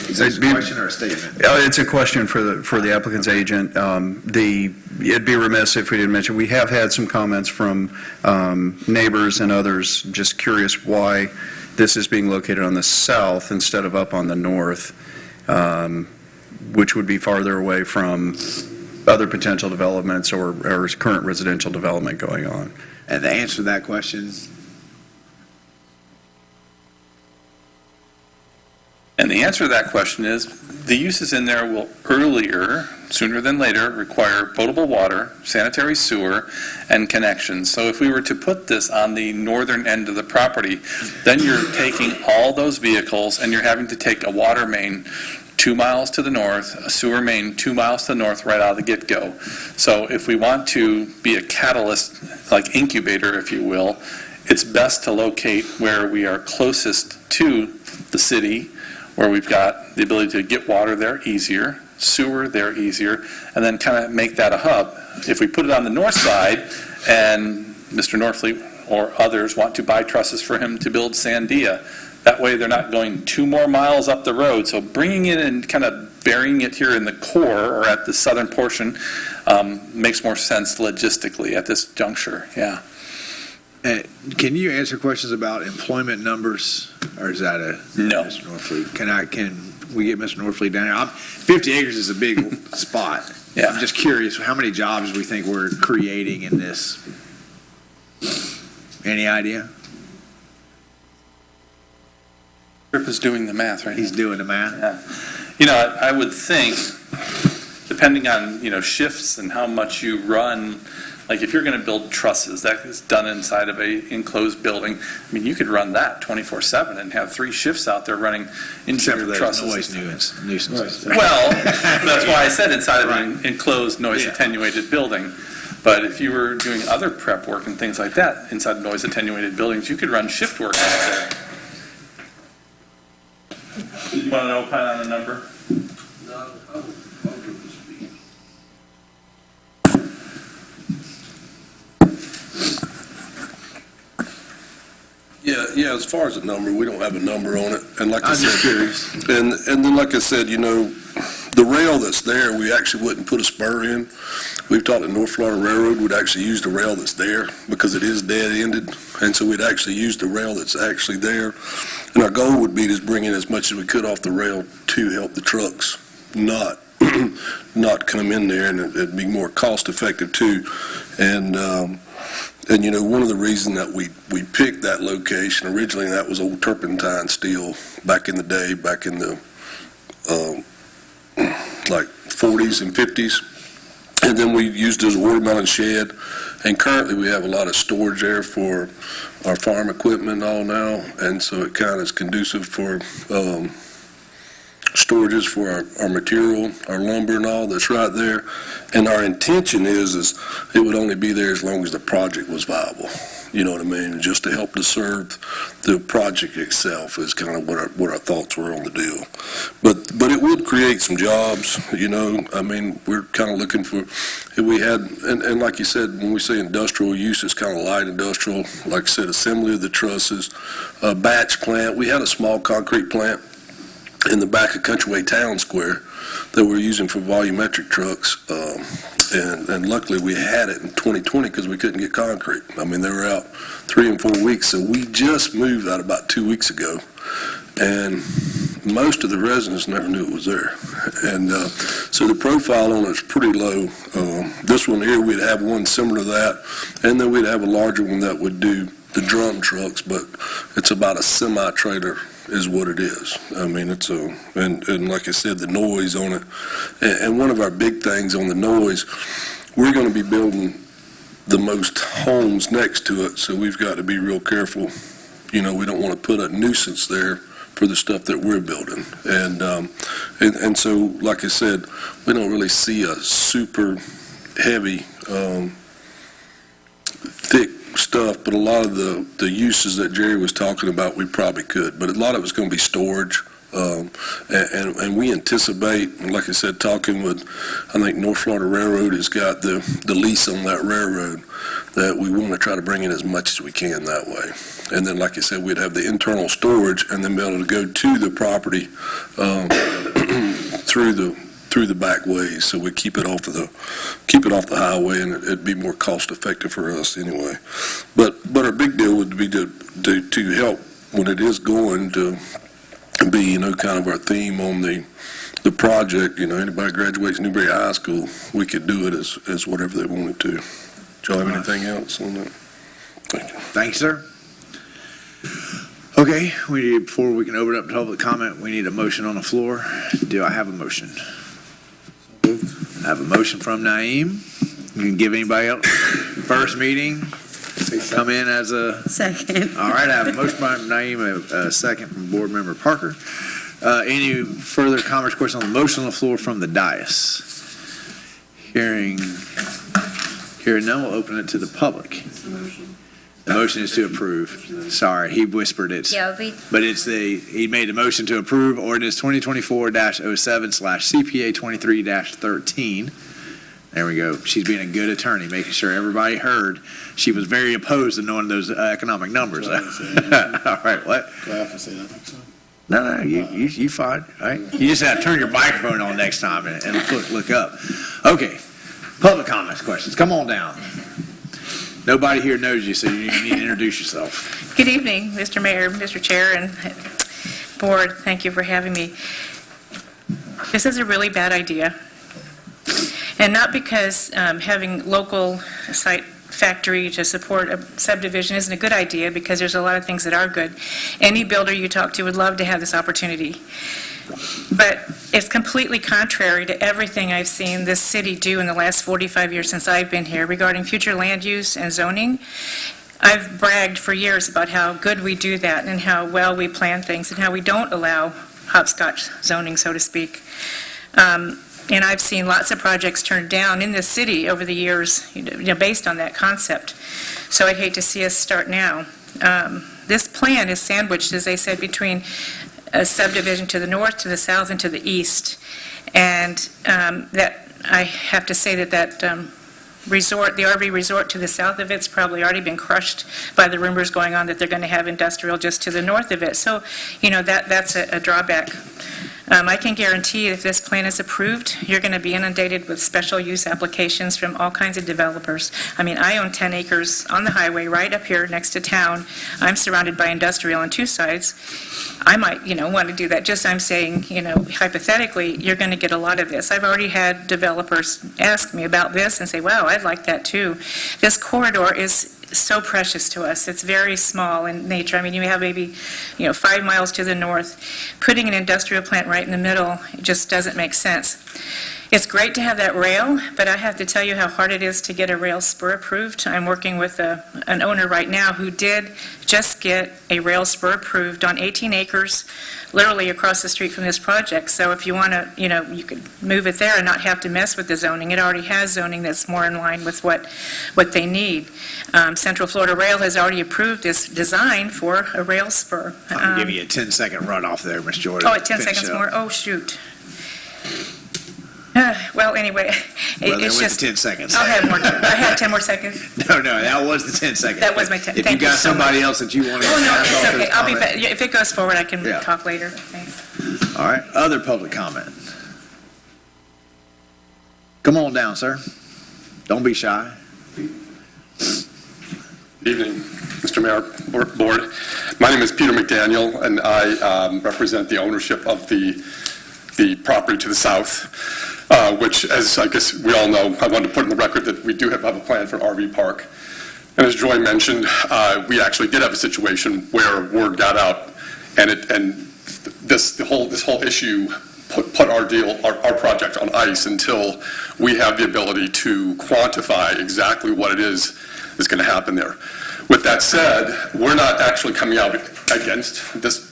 Is this a question or a statement? It's a question for the applicant's agent. It'd be remiss if we didn't mention, we have had some comments from neighbors and others, just curious why this is being located on the south instead of up on the north, which would be farther away from other potential developments or current residential development going on. And the answer to that question, And the answer to that question is, the uses in there will earlier, sooner than later, require potable water, sanitary sewer, and connections. So if we were to put this on the northern end of the property, then you're taking all those vehicles and you're having to take a water main 2 miles to the north, a sewer main 2 miles to the north right out of the get-go. So if we want to be a catalyst, like incubator, if you will, it's best to locate where we are closest to the city where we've got the ability to get water there easier, sewer there easier, and then kind of make that a hub. If we put it on the north side and Mr. Norfleet or others want to buy trusses for him to build Sandia, that way they're not going 2 more miles up the road. So bringing it and kind of burying it here in the core or at the southern portion makes more sense logistically at this juncture, yeah. Can you answer questions about employment numbers, or is that a? No. Mr. Norfleet? Can we get Mr. Norfleet down here? 50 acres is a big spot. Yeah. I'm just curious, how many jobs we think we're creating in this? Any idea? Trip is doing the math, right? He's doing the math? Yeah. You know, I would think, depending on, shifts and how much you run, like if you're going to build trusses, that is done inside of a enclosed building. I mean, you could run that 24/7 and have 3 shifts out there running Except for interior those trusses. noise nuisances. Well, that's why I said inside of an enclosed, noise-attenuated building. But if you were doing other prep work and things like that inside noise-attenuated buildings, you could run shift work out there. You want to know kind of on a number? Yeah, as far as the number, we don't have a number on it. And like I I'm just said, curious. and then like I said, the rail that's there, we actually wouldn't put a spur in. We've talked to North Florida Railroad, would actually use the rail that's there because it is dead-ended. And so we'd actually use the rail that's actually there. And our goal would be to bring in as much as we could off the rail to help the trucks, not come in there, and it'd be more cost-effective too. And one of the reasons that we picked that location, originally that was old turpentine steel back in the day, back in the like 40s and 50s. And then we used it as a watermelon shed. And currently we have a lot of storage there for our farm equipment and all now. And so it kind of is conducive for storages for our material, our lumber and all that's right there. And our intention is it would only be there as long as the project was viable. You know what I mean? Just to help to serve the project itself is kind of what our thoughts were on the deal. But it would create some jobs, I mean, we're kind of looking for, if we had, and like you said, when we say industrial use, it's kind of light industrial, like I said, assembly of the trusses, a batch plant. We had a small concrete plant in the back of Countryway Town Square that we're using for volumetric trucks. And luckily we had it in 2020 because we couldn't get concrete. I mean, they were out 3 and 4 weeks. So we just moved out about 2 weeks ago. And most of the residents never knew it was there. And so the profile on it is pretty low. This one here, we'd have one similar to that. And then we'd have a larger one that would do the drum trucks, but it's about a semi-trailer is what it is. I mean, it's and like I said, the noise on it. And one of our big things on the noise, we're going to be building the most homes next to it, so we've got to be real careful. We don't want to put a nuisance there for the stuff that we're building. And so, like I said, we don't really see a super heavy, thick stuff, but a lot of the uses that Jerry was talking about, we probably could. But a lot of it's going to be storage. And we anticipate, like I said, talking with, I think North Florida Railroad has got the lease on that railroad, that we want to try to bring in as much as we can that way. And then, like I said, we'd have the internal storage and then be able to go to the property through the back ways, so we keep it off the highway, and it'd be more cost effective for us anyway. But our big deal would be to help when it is going to be, kind of our theme on the project. Anybody graduates Newberry High School, we could do it as whatever they wanted to. Do y'all have anything else on that? Thank you. Thanks, sir. Okay, before we can open up to public comment, we need a motion on the floor. Do I have a motion? I have a motion from Naeem. You can give anybody else first meeting, come in as a... Second. All right, I have a motion by Naeem, a second from Board Member Parker. Any further comments, questions on the motion on the floor from the dais? Hearing none, we'll open it to the public. The motion is to approve. Sorry, he whispered it. Yeah, But he made a motion to approve ordinance 2024-07/CPA 23-13. There we go. She's being a good attorney, making sure everybody heard. She was very opposed to knowing those economic numbers. All right, what? Do I have to say that next time? No, you fine, all right? You just have to turn your microphone on next time and look up. Okay, public comments, questions, come on down. Nobody here knows you, so you need to introduce yourself. Good evening, Mr. Mayor, Mr. Chair, and Board. Thank you for having me. This is a really bad idea. And not because having local site factory to support a subdivision isn't a good idea, because there's a lot of things that are good. Any builder you talk to would love to have this opportunity. But it's completely contrary to everything I've seen this city do in the last 45 years since I've been here regarding future land use and zoning. I've bragged for years about how good we do that and how well we plan things and how we don't allow hopscotch zoning, so to speak. And I've seen lots of projects turned down in this city over the years, based on that concept. So I'd hate to see us start now. This plan is sandwiched, as they said, between a subdivision to the north, to the south, and to the east. And that I have to say that resort, the RV resort to the south of it's probably already been crushed by the rumors going on that they're going to have industrial just to the north of it. So, that's a drawback. I can guarantee if this plan is approved, you're going to be inundated with special use applications from all kinds of developers. I mean, I own 10 acres on the highway right up here next to town. I'm surrounded by industrial on two sides. I might, want to do that. Just I'm saying, hypothetically, you're going to get a lot of this. I've already had developers ask me about this and say, wow, I'd like that too. This corridor is so precious to us. It's very small in nature. I mean, you have maybe, 5 miles to the north. Putting an industrial plant right in the middle just doesn't make sense. It's great to have that rail, but I have to tell you how hard it is to get a rail spur approved. I'm working with an owner right now who did just get a rail spur approved on 18 acres, literally across the street from this project. So if you want to, you could move it there and not have to mess with the zoning. It already has zoning that's more in line with what they need. Central Florida Rail has already approved this design for a rail spur. I'm going to give you a 10-second runoff there, Ms. Jordan. Oh, 10 seconds more? Oh, shoot. Well, anyway, it's just... 10 seconds. I'll have more. I had 10 more seconds. No, that was the 10 seconds. That was my 10. If you got somebody else that you want to... Oh, no, it's okay. I'll be back. If it goes forward, I can talk later. Thanks. All right, other public comment. Come on down, sir. Don't be shy. Good evening, Mr. Mayor, Board. My name is Peter McDaniel, and I represent the ownership of the property to the south, which, as I guess we all know, I wanted to put in the record that we do have a plan for an RV park. And as Joy mentioned, we actually did have a situation where word got out, and this whole issue put our project on ice until we have the ability to quantify exactly what it is that's going to happen there. With that said, we're not actually coming out against this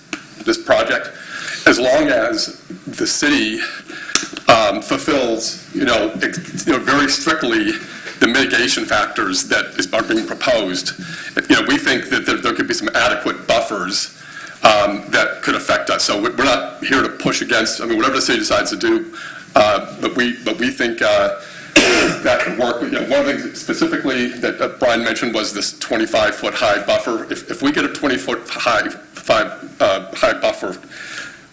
project as long as the city fulfills, very strictly the mitigation factors that are being proposed. We think that there could be some adequate buffers that could affect us. So we're not here to push against, whatever the city decides to do, but we think that could work. One of the things specifically that Brian mentioned was this 25-foot high buffer. If we get a 20-foot high buffer,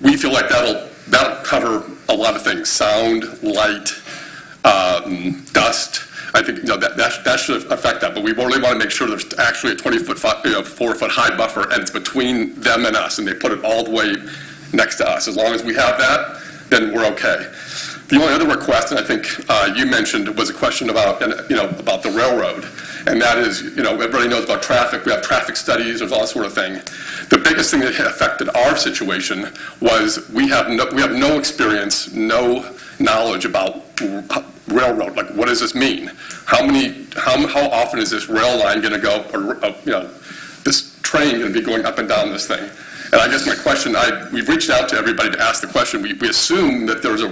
we feel like that'll cover a lot of things: sound, light, dust. I think that should affect that. But we really want to make sure there's actually a 20-foot, 4-foot high buffer, and it's between them and us, and they put it all the way next to us. As long as we have that, then we're okay. The only other request, and I think you mentioned, was a question about the railroad, and that is, everybody knows about traffic. We have traffic studies. There's all that sort of thing. The biggest thing that affected our situation was we have no experience, no knowledge about railroad. Like, what does this mean? How often is this rail line going to go, or this train going to be going up and down this thing? And I guess my question, we've reached out to everybody to ask the question. We assume that there's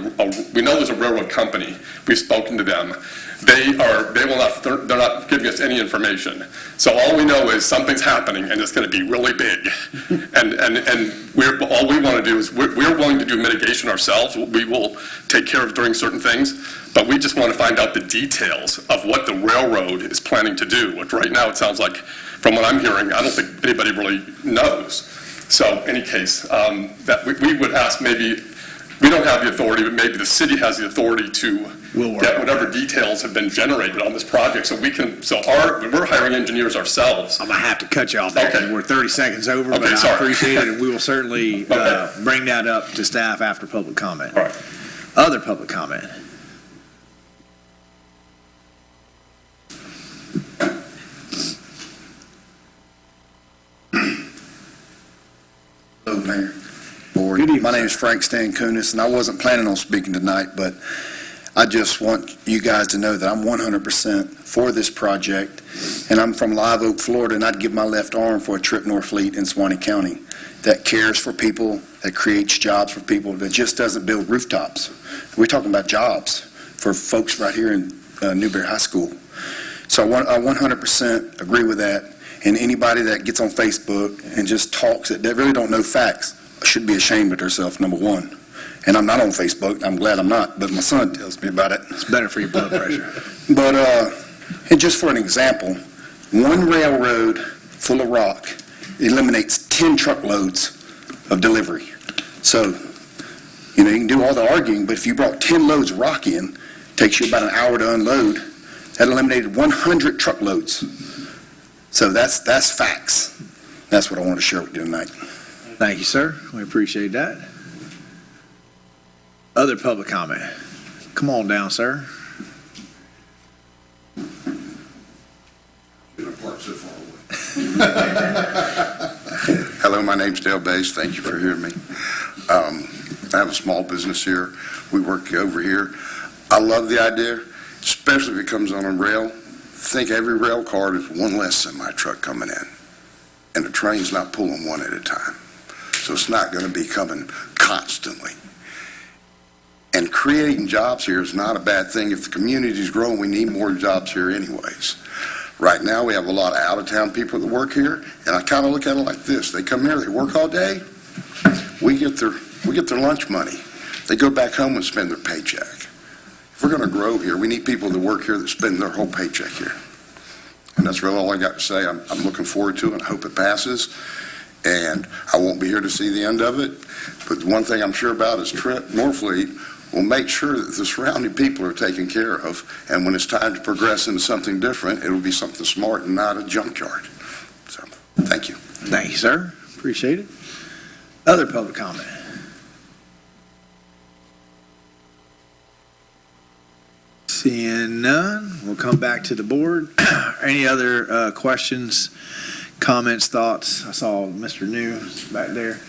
we know there's a railroad company. We've spoken to them. They're not giving us any information. So all we know is something's happening and it's going to be really big. And all we want to do is we're willing to do mitigation ourselves. We will take care of doing certain things, but we just want to find out the details of what the railroad is planning to do. Which right now it sounds like, from what I'm hearing, I don't think anybody really knows. So any case, that we would ask, maybe, we don't have the authority, but maybe the city has the authority to get whatever details have been generated on this project, so we're hiring engineers ourselves. I'm going to have to cut you off there. Okay. We're 30 seconds over, Okay, but I sorry. appreciate it, and we will certainly bring that up to staff after public comment. All right. Other public comment? Hello, Mayor, Board. My name is Frank Stankunis, and I wasn't planning on speaking tonight, but I just want you guys to know that I'm 100% for this project, and I'm from Live Oak, Florida, and I'd give my left arm for a trip Norfleet in Suwannee County that cares for people, that creates jobs for people, that just doesn't build rooftops. We're talking about jobs for folks right here in Newberry High School. So I 100% agree with that. And anybody that gets on Facebook and just talks that they really don't know facts should be ashamed of themselves, number one. And I'm not on Facebook. I'm glad I'm not, but my son tells me about it. It's better for your blood pressure. But and just for an example, one railroad full of rock eliminates 10 truckloads of delivery. So, you can do all the arguing, but if you brought 10 loads of rock in, it takes you about an hour to unload. That eliminated 100 truckloads. So that's facts. That's what I want to share with you tonight. Thank you, sir. We appreciate that. Other public comment? Come on down, sir. Hello, my name's Dale Bass. Thank you for hearing me. I have a small business here. We work over here. I love the idea, especially if it comes on a rail. Think every rail car is one less semi-truck coming in, and the train's not pulling one at a time. So it's not going to be coming constantly. And creating jobs here is not a bad thing. If the community's growing, we need more jobs here anyways. Right now, we have a lot of out-of-town people that work here, and I kind of look at it like this. They come here, they work all day, we get their lunch money. They go back home and spend their paycheck. If we're going to grow here, we need people that work here that spend their whole paycheck here. And that's really all I got to say. I'm looking forward to it and hope it passes. And I won't be here to see the end of it. But one thing I'm sure about is Norfleet will make sure that the surrounding people are taken care of. And when it's time to progress into something different, it'll be something smart and not a junkyard. So, thank you. Thank you, sir. Appreciate it. Other public comment? Seeing none, we'll come back to the board. Any other questions, comments, thoughts? I saw Mr. New back there.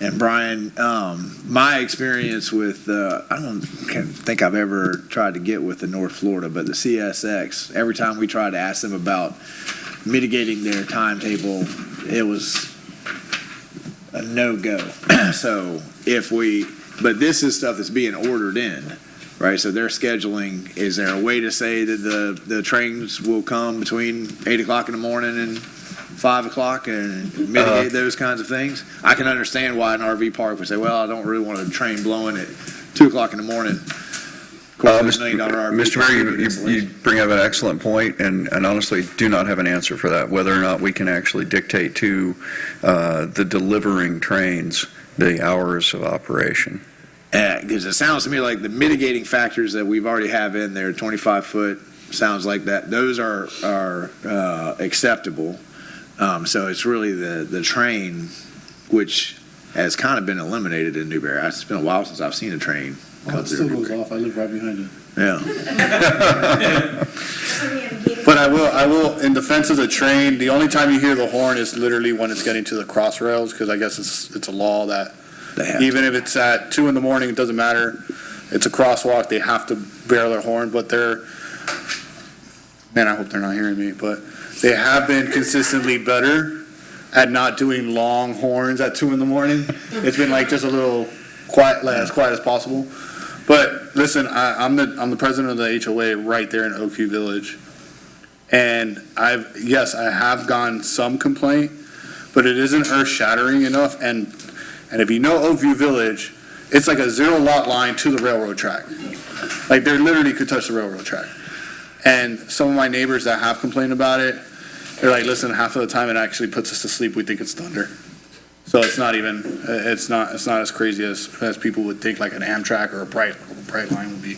And Brian, my experience with, I can't think I've ever tried to get with the North Florida, but the CSX, every time we tried to ask them about mitigating their timetable, it was a no-go. So but this is stuff that's being ordered in. Right, so they're scheduling, is there a way to say that the trains will come between 8 o'clock in the morning and 5 o'clock and mitigate those kinds of things? I can understand why an RV park would say, well, I don't really want a train blowing at 2 o'clock in the morning. Of course, $1 million RV Mr. Mayor, you bring up an excellent point, and honestly do not have an answer for that, whether or not we can actually dictate to the delivering trains the hours of operation. Because it sounds to me like the mitigating factors that we've already have in there, 25-foot, sounds like that, those are acceptable. So it's really the train, which has kind of been eliminated in Newberry. It's been a while since I've seen a train come It through still goes Newberry. off. I live right behind it. Yeah. But I will, in defense of the train, the only time you hear the horn is literally when it's getting to the crossrails, because I guess it's a law that even if it's at 2 in the morning, it doesn't matter. It's a crosswalk. They have to bear their horn, but I hope they're not hearing me, but they have been consistently better at not doing long horns at 2 a.m. It's been like just a little quiet, like as quiet as possible. But listen, I'm the president of the HOA right there in Oakview Village. And I have gotten some complaint, but it isn't earth-shattering enough. And if you know Oakview Village, it's like a 0 lot line to the railroad track. Like they literally could touch the railroad track. And some of my neighbors that have complained about it, they're like, listen, half of the time it actually puts us to sleep. We think it's thunder. So it's not as crazy as people would think, like an Amtrak or a bright line would be.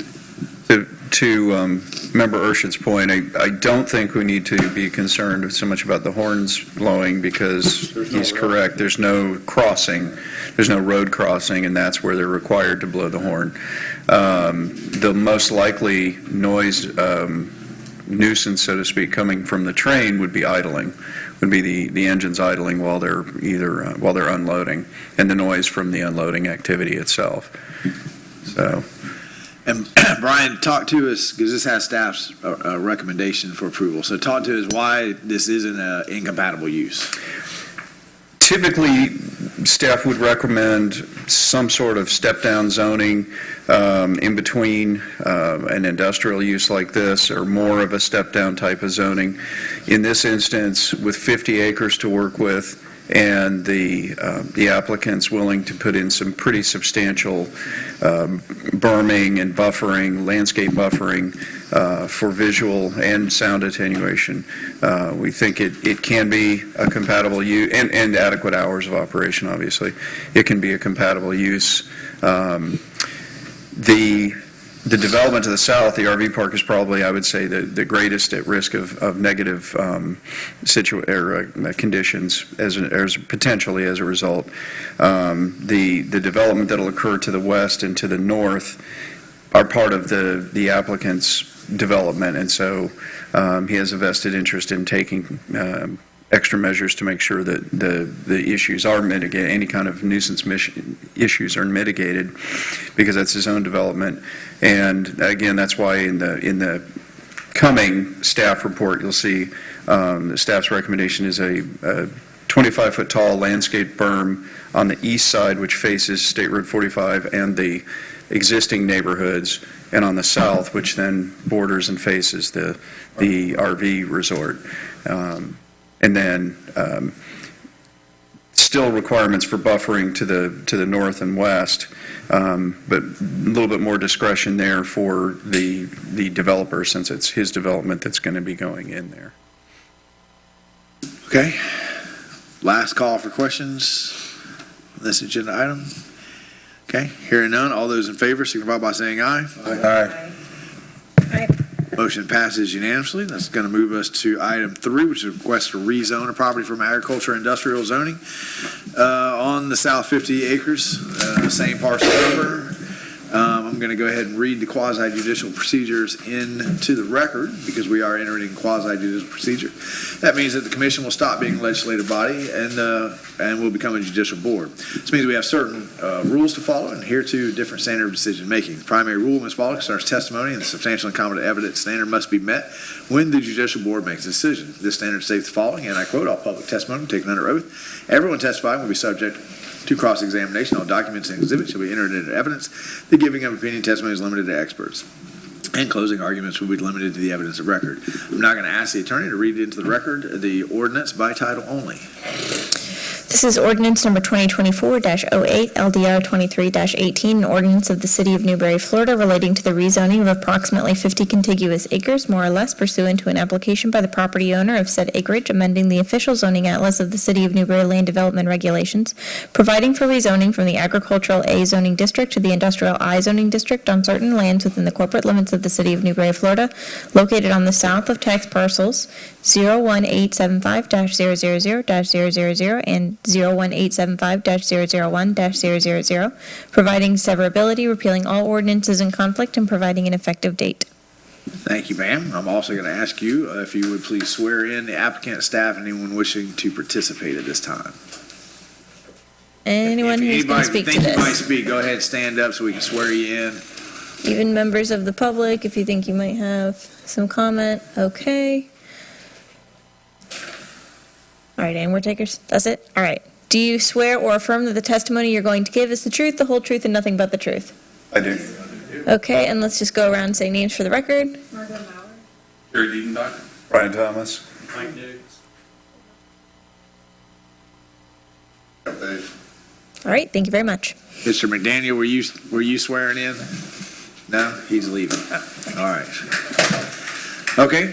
To Member Urshid's point, I don't think we need to be concerned so much about the horns blowing because he's correct. There's no crossing. There's no road crossing, and that's where they're required to blow the horn. The most likely noise nuisance, so to speak, coming from the train would be idling, would be the engines idling while they're while they're unloading, and the noise from the unloading activity itself. So. And Brian, talk to us, because this has staff's recommendation for approval. So talk to us why this isn't an incompatible use. Typically, staff would recommend some sort of step-down zoning in between an industrial use like this, or more of a step-down type of zoning. In this instance, with 50 acres to work with, and the applicant's willing to put in some pretty substantial berming and buffering, landscape buffering for visual and sound attenuation. We think it can be a compatible use, and adequate hours of operation, obviously. It can be a compatible use. The development to the south, the RV park, is probably, I would say, the greatest at risk of negative conditions as potentially as a result. The development that will occur to the west and to the north are part of the applicant's development, and so he has a vested interest in taking extra measures to make sure that the issues are mitigated, any kind of nuisance issues are mitigated, because that's his own development. And again, that's why in the coming staff report, you'll see the staff's recommendation is a 25-foot tall landscape berm on the east side, which faces State Road 45 and the existing neighborhoods, and on the south, which then borders and faces the RV resort. And then still requirements for buffering to the north and west, but a little bit more discretion there for the developer, since it's his development that's going to be going in there. Okay. Last call for questions on this agenda item. Okay. Hearing none, all those in favor signify by saying aye. Aye. Aye. Motion passes unanimously. That's going to move us to item 3, which is a request to rezone a property from agriculture industrial zoning on the south 50 acres, same parcel number. I'm going to go ahead and read the quasi-judicial procedures into the record, because we are entering quasi-judicial procedure. That means that the commission will stop being a legislative body and will become a judicial board. This means we have certain rules to follow, and here too different standard of decision making. The primary rule must follow concerns testimony, and the substantial and competent evidence standard must be met when the judicial board makes a decision. This standard states the following, and I quote: all public testimony taken under oath. Everyone testifying will be subject to cross-examination. All documents and exhibits shall be entered into evidence. The giving of opinion testimony is limited to experts, and closing arguments will be limited to the evidence of record. I'm now going to ask the attorney to read into the record the ordinance by title only. This is ordinance number 2024-08, LDR 23-18, an ordinance of the City of Newberry, Florida, relating to the rezoning of approximately 50 contiguous acres, more or less, pursuant to an application by the property owner of said acreage, amending the official zoning atlas of the City of Newberry Land Development Regulations, providing for rezoning from the agricultural A zoning district to the industrial I zoning district on certain lands within the corporate limits of the City of Newberry, Florida, located on the south of tax parcels 01875-000-000 and 01875-001-000, providing severability, repealing all ordinances in conflict, and providing an effective date. Thank you, ma'am. I'm also going to ask you if you would please swear in the applicant, staff, and anyone wishing to participate at this time. Anyone who's going to speak to If you might this, speak, go ahead, stand up so we can swear you in. even members of the public, if you think you might have some comment, okay. All right, any more takers? That's it? All right. Do you swear or affirm that the testimony you're going to give is the truth, the whole truth, and nothing but the truth? I do. Okay, and let's just go around and say names for the record. Gary Diedenbach. Brian Thomas. Mike Diggs. All right, thank you very much. Mr. McDaniel, were you swearing in? No, he's leaving. All right. Okay,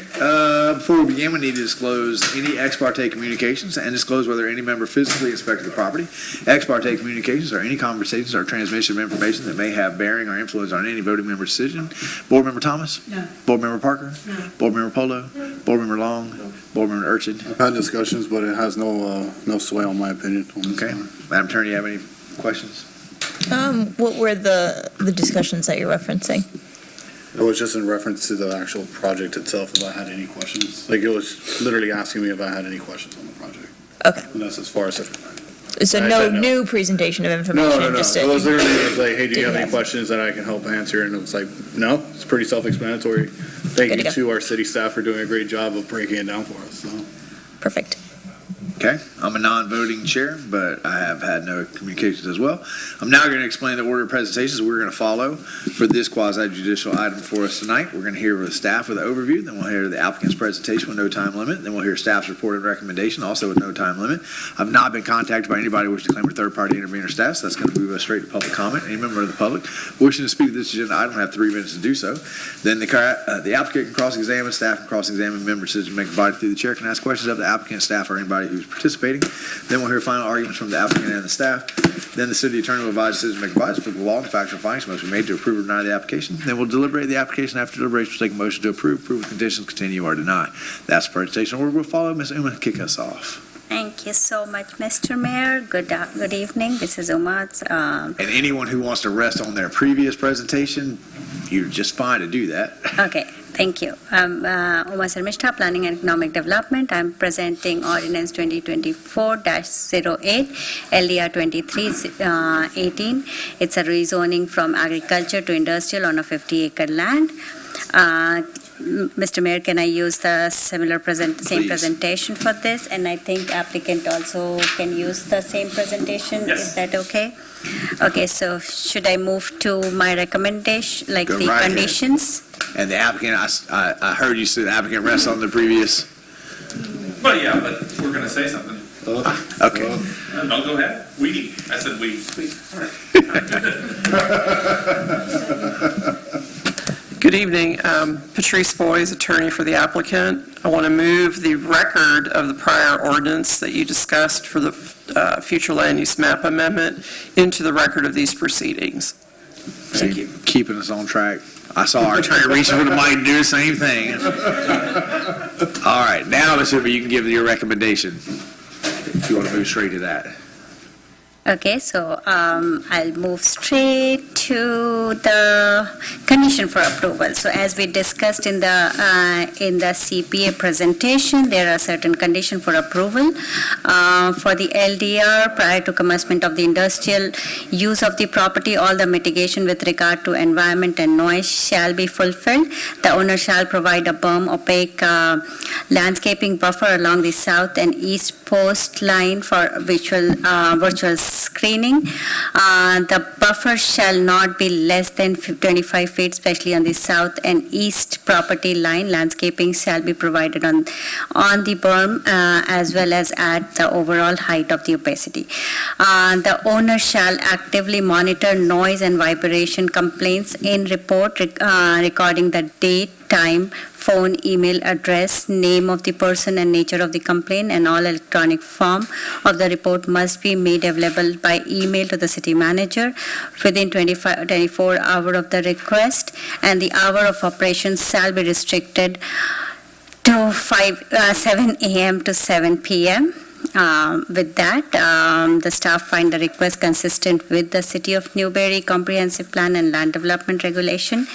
before we begin, we need to disclose any ex parte communications and disclose whether any member physically inspected the property. Ex parte communications are any conversations or transmission of information that may have bearing or influence on any voting member's decision. Board Member Thomas? No. Board Member Parker? No. Board Member Polo? No. Board Member Long? No. Board Member Urchin? I've had discussions, but it has no sway on my opinion. Okay. Madam Attorney, you have any questions? What were the discussions that you're referencing? It was just in reference to the actual project itself, if I had any questions. Like, it was literally asking me if I had any questions on the project. Okay. And that's as far as it. So I no said no. new presentation of information? No. Just It was literally, it was like, hey, do Did you have you any have- questions that I can help answer? And it was like, no, it's pretty self-explanatory. Thank Good you to go. to our city staff for doing a great job of breaking it down for us, so. Perfect. Okay, I'm a non-voting chair, but I have had no communications as well. I'm now going to explain the order of presentations we're going to follow for this quasi-judicial item for us tonight. We're going to hear with staff with an overview, then we'll hear the applicant's presentation with no time limit, then we'll hear staff's report and recommendation, also with no time limit. I've not been contacted by anybody wishing to claim a third-party intervener status. That's going to move us straight to public comment. Any member of the public wishing to speak to this agenda item have 3 minutes to do so. Then the applicant can cross-examine, staff can cross-examine, members decision-making body through the chair can ask questions of the applicant, staff, or anybody who's participating. Then we'll hear final arguments from the applicant and the staff. Then the city attorney will advise decision-making bodies for the law and factual findings must be made to approve or deny the application. Then we'll deliberate the application. After deliberation, we'll take a motion to approve with conditions, continue, or deny. That's the presentation order. We'll follow. Ms. Uma, kick us off. Thank you so much, Mr. Mayor. Good evening. This is Uma. And anyone who wants to rest on their previous presentation, you're just fine to do that. Okay, thank you. I'm Uma Sarmishta, Planning and Economic Development. I'm presenting Ordinance 2024-08, LDR 2318. It's a rezoning from agriculture to industrial on a 50-acre land. Mr. Mayor, can I use the same Please. presentation for this? And I think applicant also can use the same presentation. Yes. Is that okay? Okay, so should I move to my recommendation, like Go the right ahead. conditions? And the applicant, I heard you say the applicant rests on the previous. Well, yeah, but we're going to say something. Okay. No, go ahead. We. I said we. Good evening. Patrice Boys, attorney for the applicant. I want to move the record of the prior ordinance that you discussed for the future land use map amendment into the record of these proceedings. Thank you. Keeping us on track. I saw our attorney reach for the mic and do the same thing. All right, now, Mr. Hoover, you can give your recommendation if you want to move straight to that. Okay, so I'll move straight to the condition for approval. So as we discussed in the CPA presentation, there are certain conditions for approval. For the LDR, prior to commencement of the industrial use of the property, all the mitigation with regard to environment and noise shall be fulfilled. The owner shall provide a berm opaque landscaping buffer along the south and east post line for virtual screening. The buffer shall not be less than 25 feet, especially on the south and east property line. Landscaping shall be provided on the berm as well as at the overall height of the opacity. The owner shall actively monitor noise and vibration complaints in report recording the date, time, phone, email, address, name of the person and nature of the complaint, and all electronic form of the report must be made available by email to the city manager within 24 hours of the request, and the hour of operation shall be restricted to 7 a.m. to 7 p.m. With that, the staff find the request consistent with the City of Newberry Comprehensive Plan and Land Development Regulation,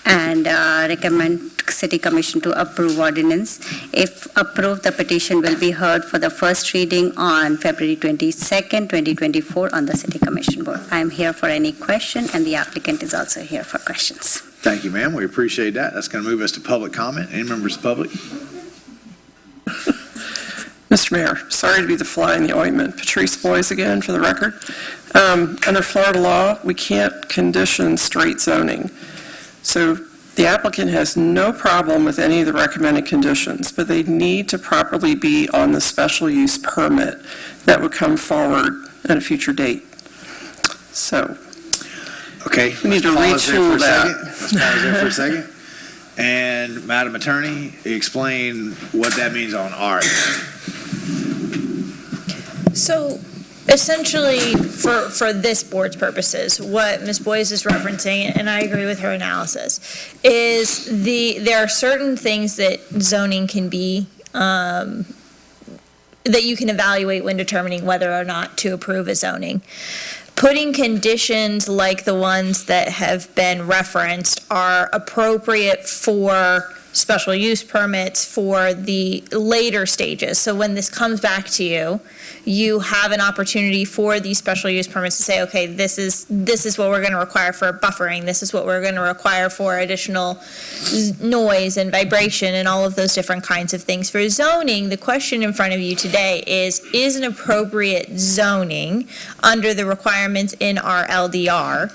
and recommend City Commission to approve ordinance. If approved, the petition will be heard for the first reading on February 22nd, 2024 on the City Commission board. I am here for any question, and the applicant is also here for questions. Thank you, ma'am. We appreciate that. That's going to move us to public comment. Any members of the public? Mr. Mayor, sorry to be the fly in the ointment. Patrice Boyes again, for the record. Under Florida law, we can't condition straight zoning. So the applicant has no problem with any of the recommended conditions, but they need to properly be on the special use permit that would come forward at a future date. So Okay. we need to Let's pause there for retool a that. second. Let's pause there for a second. And Madam Attorney, explain what that means on our end. So essentially, for this board's purposes, what Ms. Boyes is referencing, and I agree with her analysis, is there are certain things that zoning can be, that you can evaluate when determining whether or not to approve a zoning. Putting conditions like the ones that have been referenced are appropriate for special use permits for the later stages. So when this comes back to you, you have an opportunity for these special use permits to say, okay, this is what we're going to require for buffering, this is what we're going to require for additional noise and vibration and all of those different kinds of things. For zoning, the question in front of you today is an appropriate zoning under the requirements in our LDR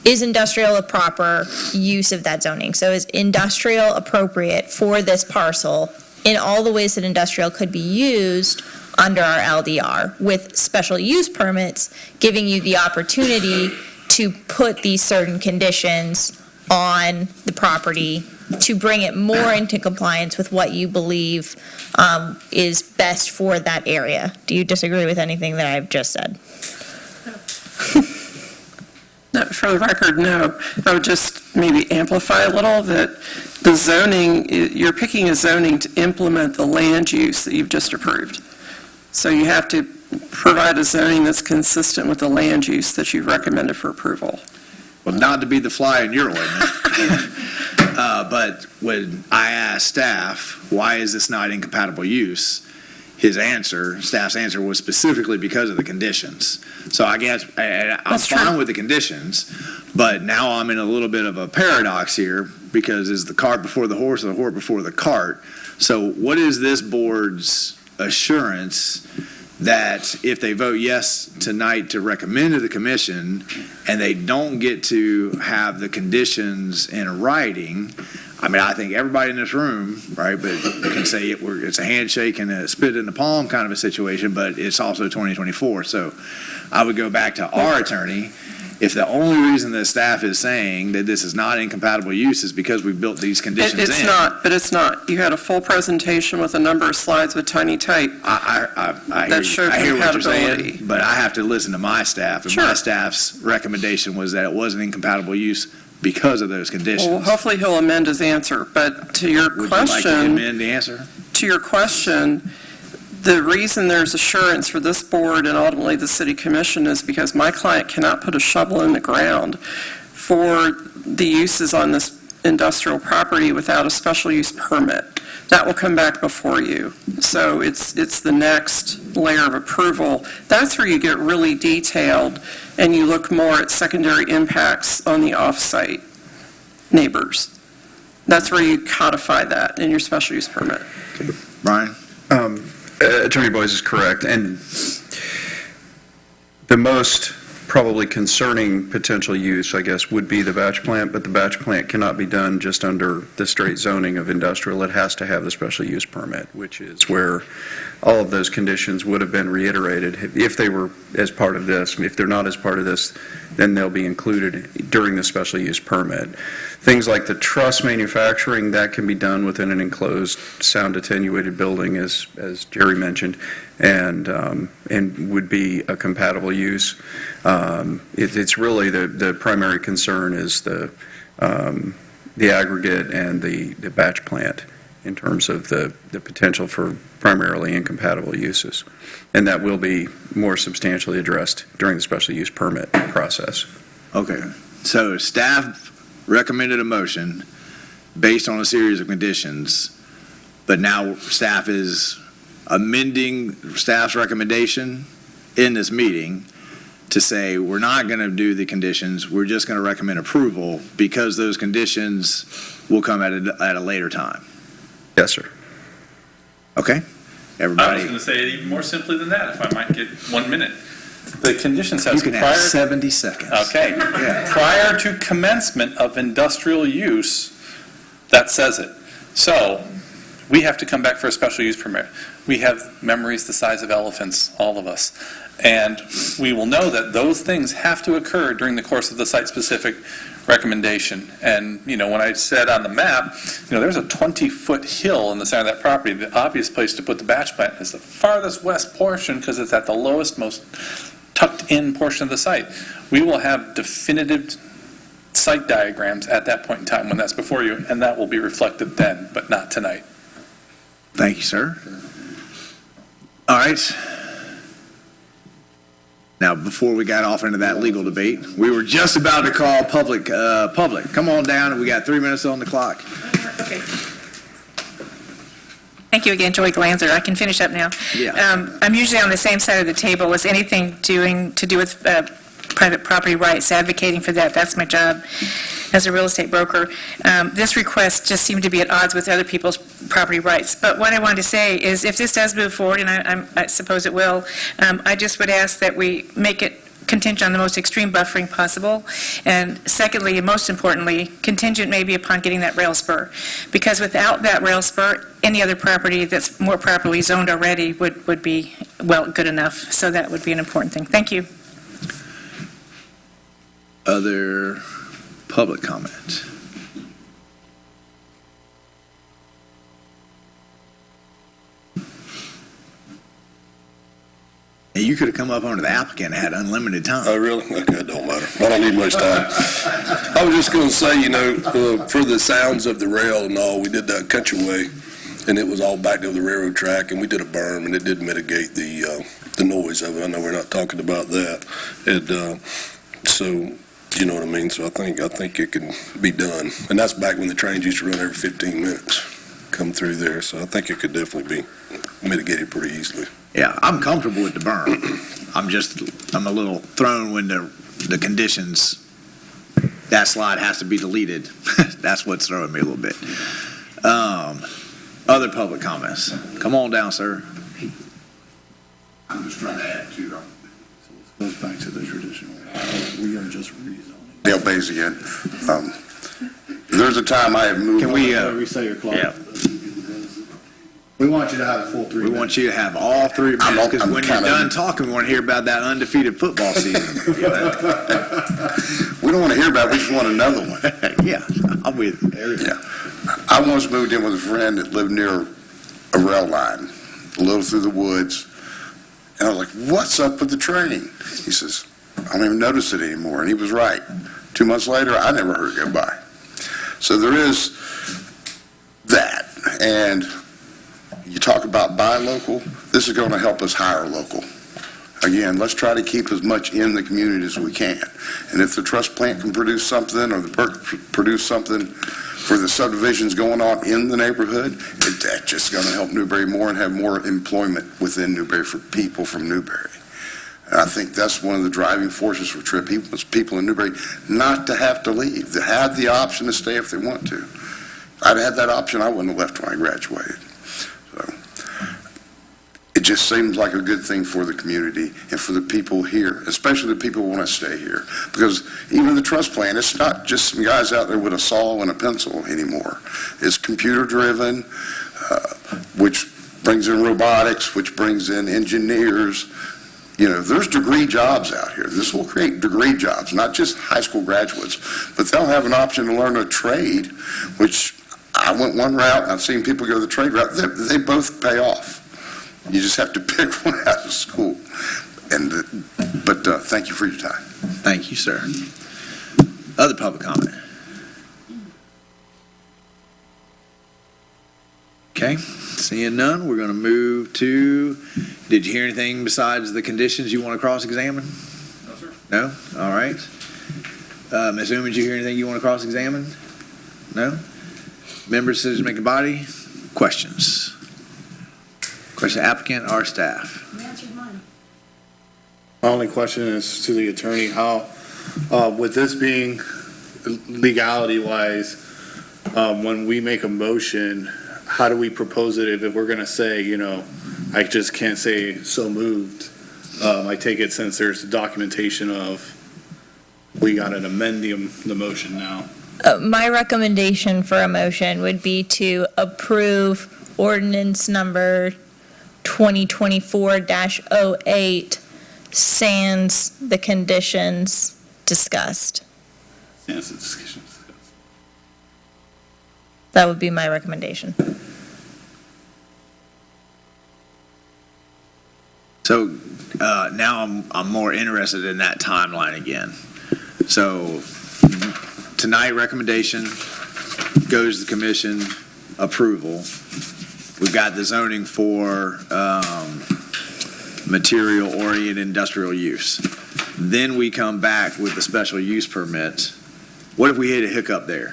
is industrial a proper use of that zoning? So is industrial appropriate for this parcel in all the ways that industrial could be used under our LDR, with special use permits giving you the opportunity to put these certain conditions on the property to bring it more into compliance with what you believe is best for that area? Do you disagree with anything that I've just said? No, for the record, no. I would just maybe amplify a little that the zoning, you're picking a zoning to implement the land use that you've just approved. So you have to provide a zoning that's consistent with the land use that you've recommended for approval. Well, not to be the fly in your ointment, but when I asked staff, why is this not incompatible use? Staff's answer was specifically because of the conditions. So I guess I'm fine with the conditions, but now I'm in a little bit of a paradox here because is the cart before the horse or the horse before the cart? So what is this board's assurance that if they vote yes tonight to recommend to the commission and they don't get to have the conditions in writing? I mean, I think everybody in this room, right, but you can say it's a handshake and a spit in the palm kind of a situation, but it's also 2024. So I would go back to our attorney. If the only reason that staff is saying that this is not incompatible use is because we built these conditions in. It's not, but it's not. You had a full presentation with a number of slides with tiny type. I hear what you're saying, but I have to listen to my staff, and my staff's recommendation was that it wasn't incompatible use because of those conditions. Well, hopefully he'll amend his answer, but to your question. Would you like to amend the answer? To your question, the reason there's assurance for this board and ultimately the city commission is because my client cannot put a shovel in the ground for the uses on this industrial property without a special use permit. That will come back before you. So it's the next layer of approval. That's where you get really detailed and you look more at secondary impacts on the off-site neighbors. That's where you codify that in your special use permit. Okay. Brian? Attorney Boyes is correct, and the most probably concerning potential use, I guess, would be the batch plant, but the batch plant cannot be done just under the straight zoning of industrial. It has to have the special use permit, which is where all of those conditions would have been reiterated if they were as part of this. If they're not as part of this, then they'll be included during the special use permit. Things like the truss manufacturing, that can be done within an enclosed sound attenuated building, as Jerry mentioned, and would be a compatible use. It's really the primary concern is the aggregate and the batch plant in terms of the potential for primarily incompatible uses. And that will be more substantially addressed during the special use permit process. Okay, so staff recommended a motion based on a series of conditions, but now staff is amending staff's recommendation in this meeting to say we're not going to do the conditions, we're just going to recommend approval because those conditions will come at a later time. Yes, sir. Okay, I was everybody. going to say it even more simply than that, if I might get 1 minute. The condition You says can have 70 seconds. Okay, Yeah. prior to commencement of industrial use, that says it. So, we have to come back for a special use permit. We have memories the size of elephants, all of us. And we will know that those things have to occur during the course of the site-specific recommendation. And, when I said on the map, there's a 20-foot hill in the center of that property. The obvious place to put the batch plant is the farthest west portion because it's at the lowest, most tucked-in portion of the site. We will have definitive site diagrams at that point in time when that's before you, and that will be reflected then, but not tonight. Thank you, sir. All right. Now, before we got off into that legal debate, we were just about to call public. Come on down, we got 3 minutes on the clock. Okay. Thank you again, Joy Glanzer. I can finish up now. Yeah. I'm usually on the same side of the table as anything to do with private property rights, advocating for that. That's my job as a real estate broker. This request just seemed to be at odds with other people's property rights. But what I wanted to say is if this does move forward, and I suppose it will, I just would ask that we make it contingent on the most extreme buffering possible. And secondly, and most importantly, contingent maybe upon getting that rail spur. Because without that rail spur, any other property that's more properly zoned already would be, well, good enough. So that would be an important thing. Thank you. Other public comment? Hey, you could have come up under the applicant and had unlimited time. Oh, really? Okay, it don't matter. I don't need much time. I was just going to say, for the sounds of the rail and all, we did that countryway, and it was all back to the railroad track, and we did a berm, and it did mitigate the noise of it. I know we're not talking about that. So, you know what I mean? So I think it can be done. And that's back when the trains used to run every 15 minutes, come through there. So I think it could definitely be mitigated pretty easily. Yeah, I'm comfortable with the berm. I'm a little thrown when the conditions, that slide has to be deleted. That's what's throwing me a little bit. Other public comments? Come on down, sir. I'm just trying to add to them. Goes back to the traditional. We are just rezoning. Dale Bays again. There's a time I have moved. Can we, Reset your clock. yeah. We want you to have a full 3 We minutes. want you to have all 3 minutes, because I'm when you're kinda- done talking, we want to hear about that undefeated football season. We don't want to hear about it, we just want another one. Yeah, I'm with you. Yeah. I once moved in with a friend that lived near a rail line, a little through the woods. And I was like, what's up with the train? He says, I don't even notice it anymore. And he was right. 2 months later, I never heard it go by. So there is that. And you talk about buy local, this is going to help us hire local. Again, let's try to keep as much in the community as we can. And if the trust plant can produce something, or the PERC produce something for the subdivisions going on in the neighborhood, that's just going to help Newberry more and have more employment within Newberry for people from Newberry. And I think that's one of the driving forces for Tripp. He wants people in Newberry not to have to leave, to have the option to stay if they want to. If I'd had that option, I wouldn't have left when I graduated. So it just seems like a good thing for the community and for the people here, especially the people who want to stay here. Because even the trust plan, it's not just some guys out there with a saw and a pencil anymore. It's computer-driven, which brings in robotics, which brings in engineers. There's degree jobs out here. This will create degree jobs, not just high school graduates, but they'll have an option to learn a trade, which I went one route, and I've seen people go the trade route. They both pay off. You just have to pick one out of school. But thank you for your time. Thank you, sir. Other public comment? Okay, seeing none, we're going to move to, did you hear anything besides the conditions you want to cross-examine? No, sir. No? All right. Ms. Oom, did you hear anything you want to cross-examine? No? Members, decision-making body, questions? Question applicant or staff? You answered mine. My only question is to the attorney, how, with this being legality-wise, when we make a motion, how do we propose it if we're gonna say, I just can't say so moved? I take it since there's documentation of, we gotta amend the motion now. My recommendation for a motion would be to approve ordinance number 2024-08 sans the conditions discussed. Sans the discussions. That would be my recommendation. So now I'm more interested in that timeline again. So tonight, recommendation goes to the commission, approval. We've got the zoning for material-oriented industrial use. Then we come back with the special use permit. What if we hit a hiccup there?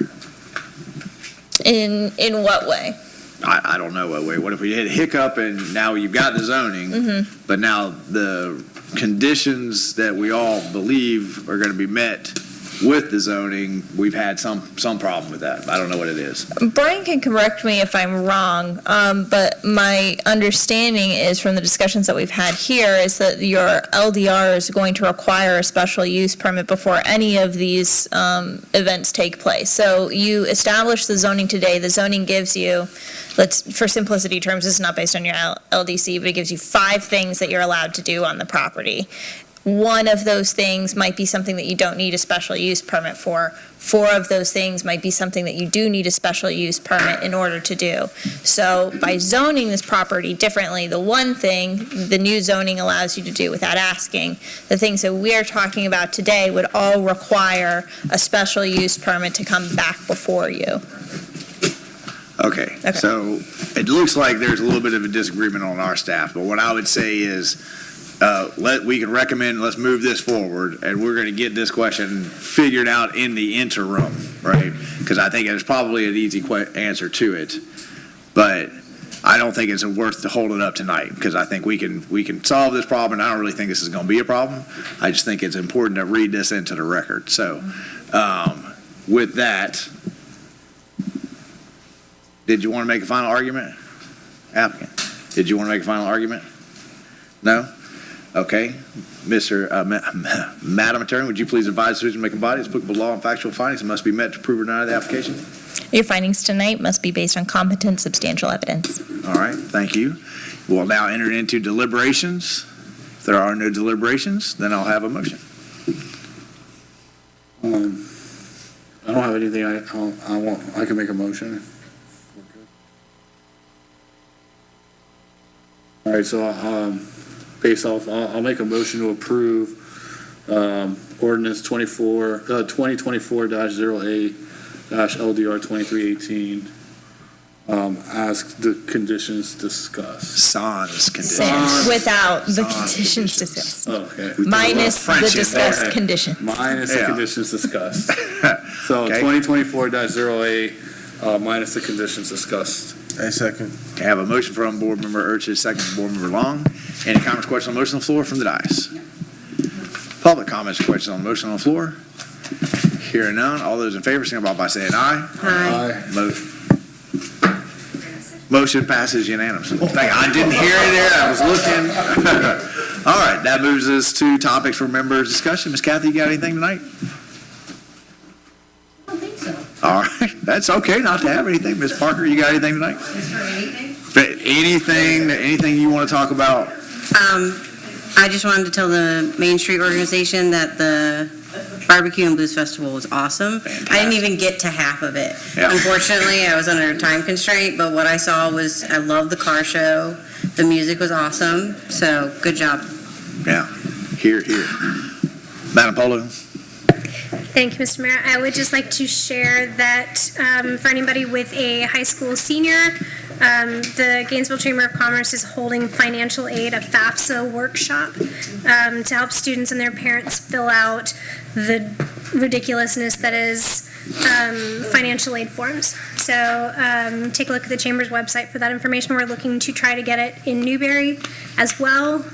In what way? I don't know what way. What if we hit a hiccup and now you've got the zoning, but now the conditions that we all believe are going to be met with the zoning, we've had some problem with that. I don't know what it is. Brian can correct me if I'm wrong, but my understanding is from the discussions that we've had here is that your LDR is going to require a special use permit before any of these events take place. So you establish the zoning today. The zoning gives you, for simplicity terms, this is not based on your LDC, but it gives you 5 things that you're allowed to do on the property. One of those things might be something that you don't need a special use permit for. 4 of those things might be something that you do need a special use permit in order to do. So by zoning this property differently, the one thing the new zoning allows you to do without asking, the things that we're talking about today would all require a special use permit to come back before you. Okay, so it looks like there's a little bit of a disagreement on our staff, but what I would say is we can recommend, let's move this forward, and we're going to get this question figured out in the interim, right? Because I think there's probably an easy answer to it, but I don't think it's worth to hold it up tonight, because I think we can solve this problem, and I don't really think this is going to be a problem. I just think it's important to read this into the record. So with that, did you want to make a final argument? Applicant, did you want to make a final argument? No? Okay. Madam Attorney, would you please advise the decision-making body, applicable law and factual findings that must be met to prove or deny the application? Your findings tonight must be based on competent, substantial evidence. All right, thank you. We'll now enter into deliberations. If there are no deliberations, then I'll have a motion. I don't have anything I can make a motion. All right, so based off, I'll make a motion to approve ordinance 2024-08-LDR 2318 as the conditions discussed. Sans conditions. Without the conditions discussed. Okay. Minus the discussed condition. Minus the conditions discussed. So 2024-08 minus the conditions discussed. I second. Okay, I have a motion from Board Member Urchis, second from Board Member Long. Any comments, questions on the motion on the floor from the dais? Public comments or questions on the motion on the floor? Hearing none, all those in favor signify by saying aye. Aye. Motion passes unanimously. I didn't hear it there, I was looking. All right, that moves us to topics for members' discussion. Ms. Kathy, you got anything tonight? I don't think so. All right, that's okay not to have anything. Ms. Parker, you got anything tonight? Is there anything? Anything you want to talk about? I just wanted to tell the Main Street organization that the Barbecue and Blues Festival was awesome. Fantastic. I didn't even get to half of it. Yeah. Unfortunately, I was under a time constraint, but what I saw was, I love the car show. The music was awesome, so good job. Yeah, here. Madam Polo? Thank you, Mr. Mayor. I would just like to share that for anybody with a high school senior, the Gainesville Chamber of Commerce is holding financial aid, a FAFSA workshop, to help students and their parents fill out the ridiculousness that is financial aid forms. So take a look at the Chamber's website for that information. We're looking to try to get it in Newberry as well.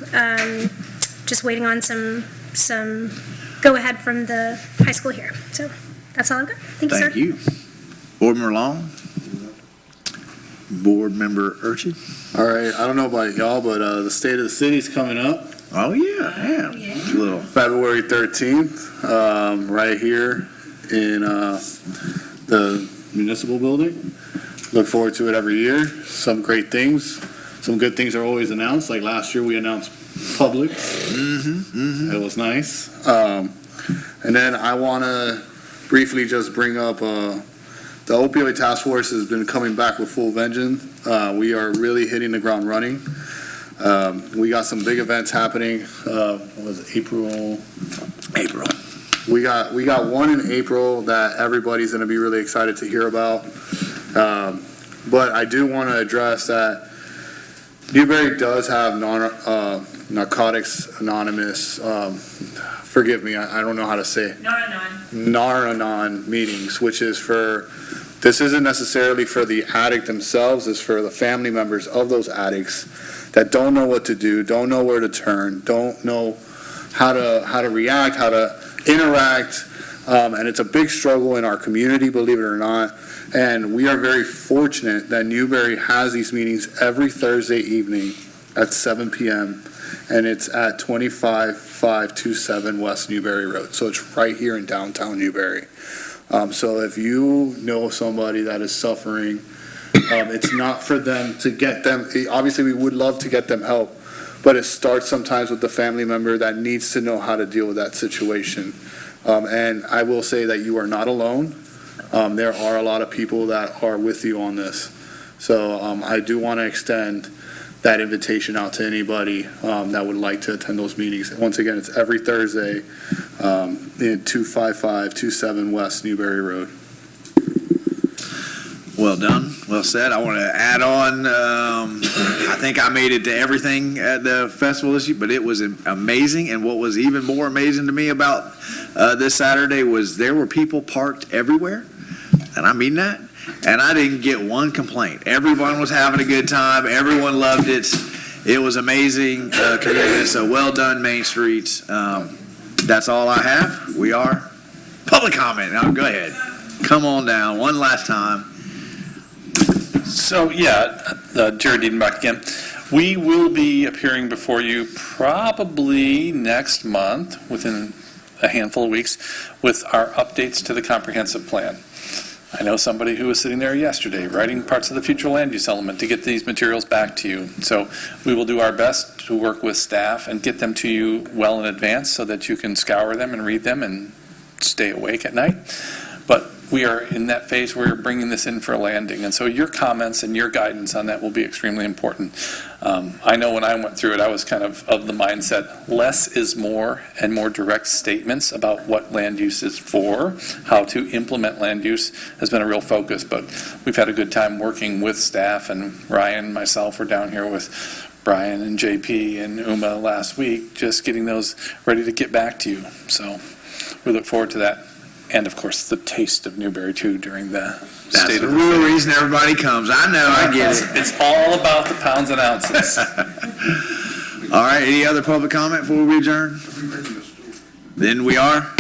Just waiting on some go-ahead from the high school here. So that's all I've got. Thank you, sir. Thank you. Board Member Long? Board Member Urchin? All right, I don't know about y'all, but the State of the City's coming up. Oh, yeah. Little. February 13th, right here in the municipal building. Look forward to it every year. Some great things. Some good things are always announced. Like last year, we announced Publix. It was nice. And then I want to briefly just bring up the opioid task force has been coming back with full vengeance. We are really hitting the ground running. We got some big events happening. What was it, April? We got one in April that everybody's going to be really excited to hear about. But I do want to address that Newberry does have Narcotics Anonymous, forgive me, I don't know how to say it. Nar-Anon meetings, which is this isn't necessarily for the addict themselves, it's for the family members of those addicts that don't know what to do, don't know where to turn, don't know how to react, how to interact, and it's a big struggle in our community, believe it or not. And we are very fortunate that Newberry has these meetings every Thursday evening at 7 p.m. and it's at 25527 West Newberry Road. So it's right here in downtown Newberry. So if you know somebody that is suffering, it's not for them to get them. Obviously, we would love to get them help, but it starts sometimes with the family member that needs to know how to deal with that situation. And I will say that you are not alone. There are a lot of people that are with you on this. So I do want to extend that invitation out to anybody that would like to attend those meetings. Once again, it's every Thursday in 25527 West Newberry Road. Well done, well said. I want to add on, I think I made it to everything at the festival this year, but it was amazing. And what was even more amazing to me about this Saturday was there were people parked everywhere, and I mean that. And I didn't get one complaint. Everyone was having a good time. Everyone loved it. It was amazing. So well done, Main Street. That's all I have. We are public comment. Now go ahead. Come on down one last time. So, Jared Diedenbach again. We will be appearing before you probably next month, within a handful of weeks, with our updates to the comprehensive plan. I know somebody who was sitting there yesterday writing parts of the future land use element to get these materials back to you. So we will do our best to work with staff and get them to you well in advance so that you can scour them and read them and stay awake at night. But we are in that phase where we're bringing this in for a landing. And so your comments and your guidance on that will be extremely important. I know when I went through it, I was kind of the mindset, less is more, and more direct statements about what land use is for, how to implement land use has been a real focus. But we've had a good time working with staff, and Ryan and myself were down here with Brian and JP and Uma last week, just getting those ready to get back to you. So we look forward to that. And, of course, the taste of Newberry, too, during the That's state the of real reason everybody comes. I know, I get it. It's all about the pounds and ounces. All right, any other public comment before we adjourn? Then we are